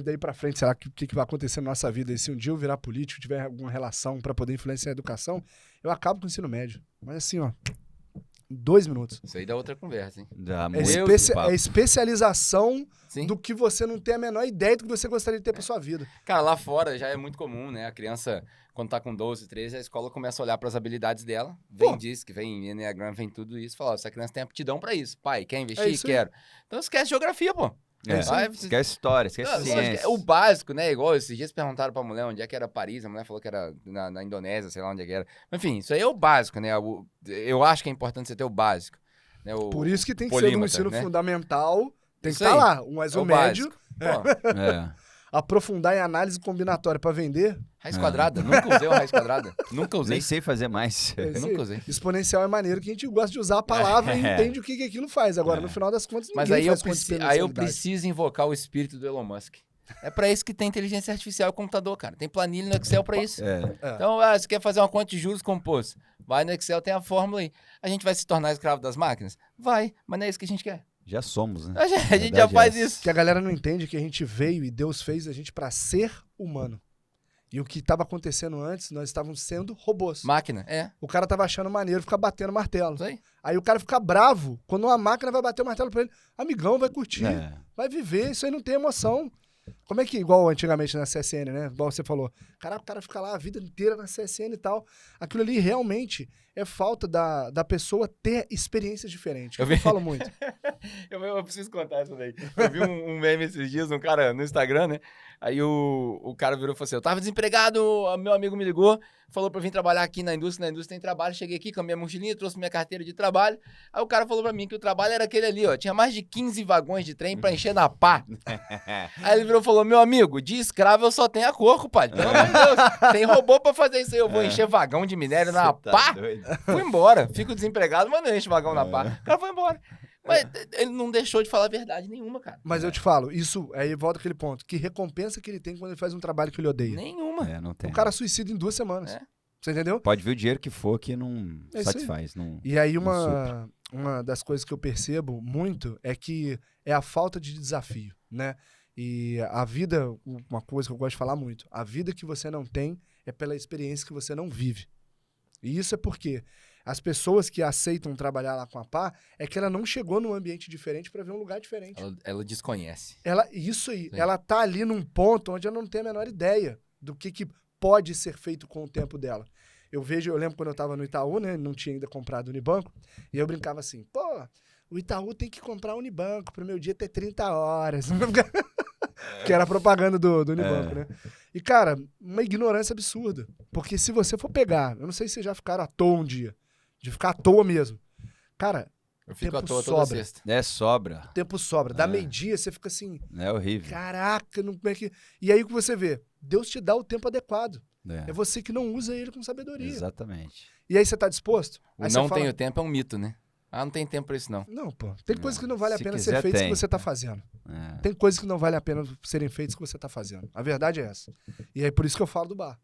daí pra frente, será que o que vai acontecer na nossa vida? E se um dia eu virar político, tiver alguma relação pra poder influenciar a educação, eu acabo com o ensino médio. Mas assim, ó, em 2 minutos. Isso aí dá outra conversa, hein? Dá É, muito papo. é especialização Sim. do que você não tem a menor ideia do que você gostaria de ter pra sua vida. Cara, lá fora já é muito comum, né? A criança, quando tá com 12, 13, a escola começa a olhar pras habilidades dela. Vem Pô. DISC, vem Enneagram, vem tudo isso. Fala, ó, essa criança tem aptidão pra isso. Pai, quer É investir? isso aí. Quero. Então esquece geografia, pô. É. Vai, Esquece história, esquece Não, lógico, ciência. é o básico, né? Igual esses dias perguntaram pra mulher onde é que era Paris, a mulher falou que era na Indonésia, sei lá onde é que era. Enfim, isso aí é o básico, né? Eu acho que é importante você ter o básico. Né? Por isso que tem que ser no polímata, ensino né? fundamental, tem Isso que estar aí. lá. Mas É o médio, básico. Pô, É. aprofundar em análise combinatória pra vender, raiz quadrada. Nunca usei o raiz quadrada. Nunca usei. Nem sei fazer mais. é isso Nunca aí. usei. Exponencial é maneiro que a gente gosta de usar a palavra e entende o que aquilo faz. Agora, no final das contas, Mas ninguém aí eu, faz conta de aí eu exponencialidade. preciso invocar o espírito do Elon Musk. É pra isso que tem inteligência artificial e computador, cara. Tem planilha no Excel pra isso. É. Então, você quer fazer uma conta de juros compostos? Vai no Excel, tem a fórmula aí. A gente vai se tornar escravo das máquinas? Vai, mas não é isso que a gente quer. Já somos, né? A gente Verdade já é faz essa. isso. Que a galera não entende que a gente veio e Deus fez a gente pra ser humano. E o que estava acontecendo antes, nós estávamos sendo robôs. Máquina, é. O cara tava achando maneiro ficar batendo martelo. Isso aí. Aí o cara fica bravo quando uma máquina vai bater o martelo pra ele. Amigão, vai curtir, É. vai viver, isso aí não tem emoção. Como é que, igual antigamente na CSN, né? Igual você falou, caraca, o cara fica lá a vida inteira na CSN e tal. Aquilo ali realmente é falta da pessoa ter experiências diferentes. Eu Eu vi- falo muito. Eu preciso contar isso daí. Eu vi um meme esses dias, um cara no Instagram, né? Aí o cara virou e falou assim: eu tava desempregado, meu amigo me ligou, falou pra eu vir trabalhar aqui na indústria tem trabalho. Cheguei aqui com a minha mochilinha, trouxe minha carteira de trabalho. Aí o cara falou pra mim que o trabalho era aquele ali, ó. Tinha mais de 15 vagões de trem pra encher na pá. Aí ele virou e falou: meu amigo, de escravo eu só tenho a cor, compadre. Pelo amor de Deus. Tem robô pra fazer isso aí. Eu vou encher vagão de minério na Cê tá pá. doido. Fui embora. Fico desempregado, mas não enche vagão na pá. O cara foi embora. Mas ele não deixou de falar verdade nenhuma, cara. Mas eu te falo, isso aí volta aquele ponto. Que recompensa que ele tem quando ele faz um trabalho que ele odeia? Nenhuma. É, não tem. O cara suicida em 2 semanas. É. Você entendeu? Pode vir o dinheiro que for que não É isso aí. satisfaz. Não... E aí Não uma das coisas que eu percebo muito é que é a falta de desafio, né? E a vida, uma coisa que eu gosto de falar muito, a vida que você não tem é pela experiência que você não vive. E isso é porque As pessoas que aceitam trabalhar lá com a Pá, é que ela não chegou num ambiente diferente para ver um lugar diferente. Ela desconhece. Isso aí. Sim. Ela tá ali num ponto onde ela não tem a menor ideia do que pode ser feito com o tempo dela. Eu lembro quando eu tava no Itaú, né? Não tinha ainda comprado o Unibanco. E eu brincava assim, pô, o Itaú tem que comprar o Unibanco pro meu dia ter 30 horas. Que era a propaganda do Unibanco, né? E, cara, uma ignorância absurda. Porque se você for pegar, eu não sei se vocês já ficaram à toa um dia, de ficar à toa mesmo. Cara, Eu fico à tempo toa toda sobra. sexta. Sobra. Tempo sobra. Dá meio-dia, você fica assim, É horrível. caraca, não, como é que... E aí o que você vê? Deus te dá o tempo adequado. É, É você que não usa ele com sabedoria. exatamente. E aí você tá disposto? O Aí não você fala, tenho tempo é um mito, né? Ah, não tem tempo pra isso, não. Não, pô. Tem coisas que não vale a Se pena quiser, ser feitas tem. que você tá fazendo. É. Tem coisas que não vale a pena serem feitas que você tá fazendo. A verdade é essa. E é por isso que eu falo do bar.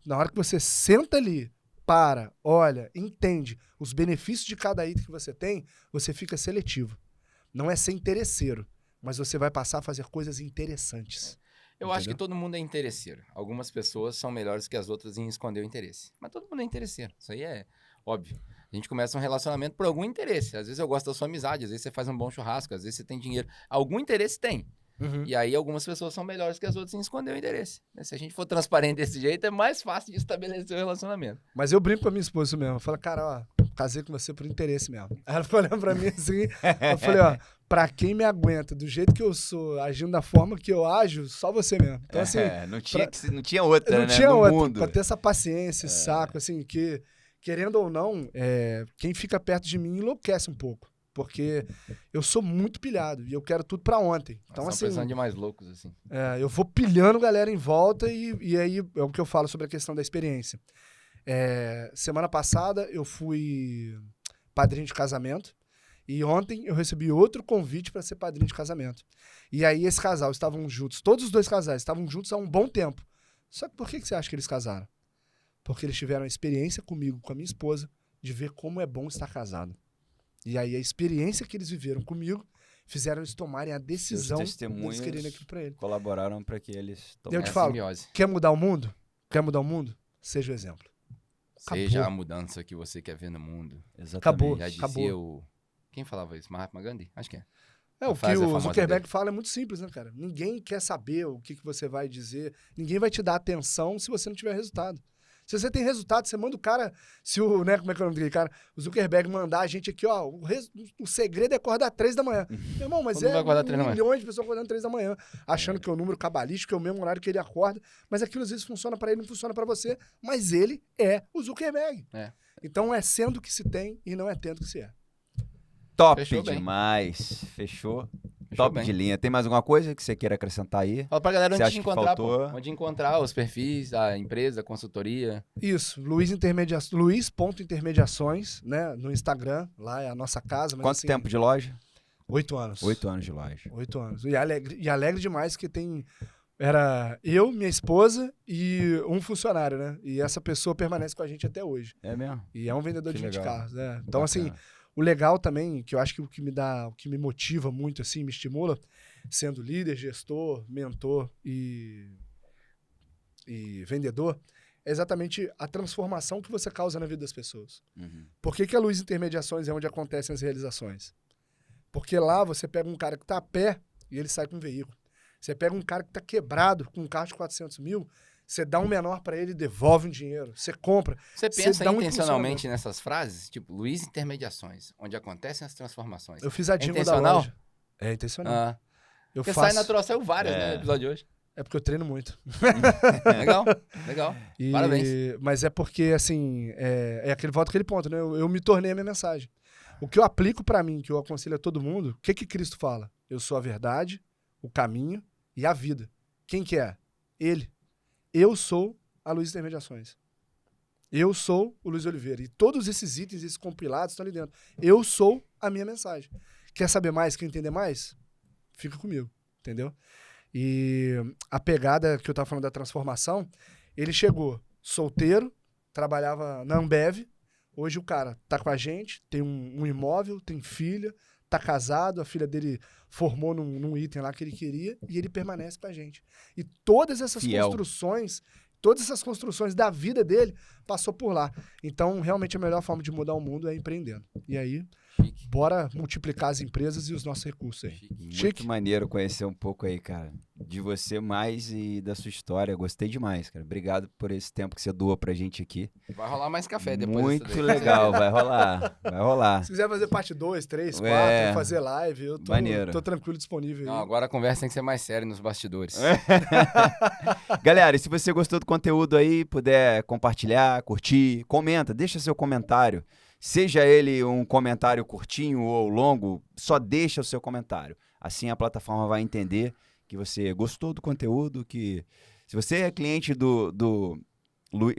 Na hora que você senta ali, olha, entende os benefícios de cada item que você tem, você fica seletivo. Não é ser interesseiro, mas você vai passar a fazer coisas interessantes. Eu acho que todo mundo é interesseiro. Algumas pessoas são melhores que as outras em esconder o interesse. Mas todo mundo é interesseiro. Isso aí é óbvio. A gente começa um relacionamento por algum interesse. Às vezes eu gosto da sua amizade, às vezes você faz um bom churrasco, às vezes você tem dinheiro. Algum interesse tem. E aí algumas pessoas são melhores que as outras em esconder o interesse. Se a gente for transparente desse jeito, é mais fácil de estabelecer o relacionamento. Mas eu brinco com a minha esposa isso mesmo. Eu falo, cara, ó, casei com você por interesse mesmo. Aí ela ficou olhando pra mim assim, eu falei, ó, pra quem me aguenta do jeito que eu sou, agindo da forma que eu ajo, só você mesmo. Então, assim, não tinha outra, não né? tinha no outra. mundo. Pra ter essa paciência, esse saco, assim, que, querendo ou não, quem fica perto de mim enlouquece um pouco. Porque eu sou muito pilhado e eu quero tudo pra ontem. Então, Nós assim, precisamos de mais loucos, assim. eu vou pilhando galera em volta e aí é o que eu falo sobre a questão da experiência. Semana passada eu fui padrinho de casamento e ontem eu recebi outro convite para ser padrinho de casamento. E aí esse casal estavam juntos, todos os dois casais estavam juntos há um bom tempo. Só que por que você acha que eles casaram? Porque eles tiveram a experiência comigo, com a minha esposa, de ver como é bom estar casado. E aí a experiência que eles viveram comigo fizeram eles tomarem a decisão Seus testemunhos deles quererem aquilo pra ele. colaboraram para que eles Eu te É a falo, simbiose. quer mudar o mundo? Quer mudar o mundo? Seja o exemplo. Seja Acabou. a mudança que você quer ver no mundo. Exatamente. Acabou. Já dizia o... Quem falava isso? Mahatma Gandhi? Acho que é. O A que frase o famosa Zuckerberg dele. fala é muito simples, né, cara? Ninguém quer saber o que você vai dizer. Ninguém vai te dar atenção se você não tiver resultado. Se você tem resultado, você manda o cara... né, como é que é o nome dele, cara? O Zuckerberg mandar a gente aqui, ó... O segredo é acordar 3 da manhã. Meu irmão, mas Todo mundo vai acordar 3 da manhã. milhões de pessoas acordando 3 da manhã, achando que é o número cabalístico, que é o mesmo horário que ele acorda, mas aquilo às vezes funciona pra ele, não funciona pra você, mas ele é o Zuckerberg. É. Então é sendo que se tem e não é tendo que se é. Top Fechou bem. demais. Fechou? Fechou Top bem. de linha. Tem mais alguma coisa que você queira acrescentar aí? Fala pra galera Você onde acha te que encontrar, faltou? pô. Onde encontrar os perfis, a empresa, a consultoria. Isso, Luiz.intermediações, né, no Instagram, lá é a nossa casa. Mas, Quanto assim, tempo de loja? 8 anos. 8 anos de loja. 8 anos. E alegre demais que tem... Era eu, minha esposa e um funcionário, né? E essa pessoa permanece com a gente até hoje. É mesmo? E é um vendedor Que de 20 legal. carros, né? Então, assim, Bacana. o legal também, que eu acho que o que me motiva muito, assim, me estimula, sendo líder, gestor, mentor e vendedor, é exatamente a transformação que você causa na vida das pessoas. Uhum. Por que a Luiz Intermediações é onde acontecem as realizações? Porque lá você pega um cara que tá a pé e ele sai com um veículo. Você pega um cara que tá quebrado com um carro de 400 mil, você dá um menor pra ele e devolve um dinheiro. Você compra. Você Você pensa dá um intencionalmente nessas frases? Tipo, Luiz Intermediações, onde acontecem as transformações. Eu fiz a jingle da intencional? loja. É intencional. Ah, Eu porque faço. sai natural, saiu várias, É. né, no episódio de hoje. É porque eu treino muito. Legal, legal. E- Parabéns. Mas é porque, assim, volta aquele ponto, né? Eu me tornei a minha mensagem. O que eu aplico pra mim, que eu aconselho a todo mundo, o que Cristo fala? Eu sou a verdade, o caminho e a vida. Quem que é? Ele. Eu sou a Luiz Intermediações. Eu sou o Luiz Oliveira. E todos esses itens, esses compilados estão ali dentro. Eu sou a minha mensagem. Quer saber mais, quer entender mais? Fica comigo, entendeu? E a pegada que eu tava falando da transformação, ele chegou solteiro, trabalhava na Ambev, hoje o cara tá com a gente, tem um imóvel, tem filha, tá casado, a filha dele formou num item lá que ele queria e ele permanece com a gente. E todas essas Fiel. construções, todas essas construções da vida dele passou por lá. Então, realmente, a melhor forma de mudar o mundo é empreendendo. E aí, Chique. bora multiplicar as empresas e os nossos recursos aí. Muito Chique. maneiro conhecer um pouco aí, cara, de você mais e da sua história. Gostei demais, cara. Obrigado por esse tempo que você doou pra gente aqui. Vai rolar mais café depois Muito dessa daí. legal, vai rolar, vai rolar. Se quiser fazer parte 2, 3, 4, É. fazer live, eu Maneiro. tô tranquilo, disponível. Não, aí. agora a conversa tem que ser mais séria nos bastidores. Galera, e se você gostou do conteúdo aí, puder compartilhar, curtir, comenta, deixa seu comentário. Seja ele um comentário curtinho ou longo, só deixa o seu comentário. Assim a plataforma vai entender que você gostou do conteúdo, que se você é cliente do Luiz,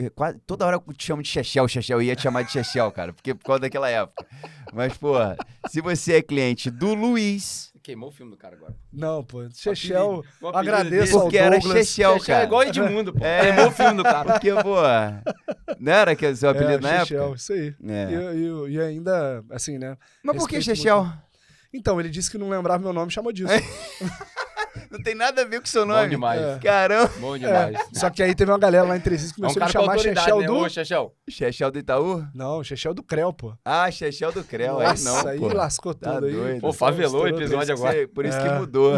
toda hora eu te chamo de Chechel, eu ia te chamar de Chechel, cara, porque por causa daquela época. Mas, porra, se você é cliente do Luiz, Queimou o filme do cara agora. Não, pô. Chechel, O apelido agradeço dele- ao porque era Douglas. Chechel, Chechel é cara. igual Edmundo, pô. É. Queimou o filme do cara. Porque, pô, não era que seu apelido na Chechel, época? isso aí. É. E ainda, assim, né? Mas por que respeito Chechel? muito. Então, ele disse que não lembrava meu nome, chamou disso. Não tem nada a ver com o seu Bom nome. demais. É. Caramba. Bom demais. Só que aí teve uma galera lá em Três Rios que É um começou a cara me com chamar autoridade, Chechel né? do... Ô, Chechel. Chechel do Itaú? Não, Chechel do Creu, pô. Ah, Chechel do Creu. Nossa, aí aí não, pô. lascou Tá tudo aí. doido. Pô, favelou o Estourou episódio três. agora. Por isso É. que mudou.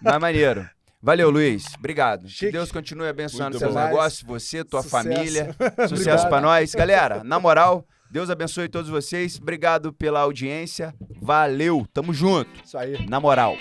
Mas maneiro. Valeu, Luiz. Obrigado. Que Chique. Deus continue abençoando Muito seus bom. negócios, você, tua Sucesso. família. Sucesso Obrigado. pra nós. Galera, na moral, Deus abençoe todos vocês. Obrigado pela audiência. Valeu. Tamo junto. Isso aí. Na moral.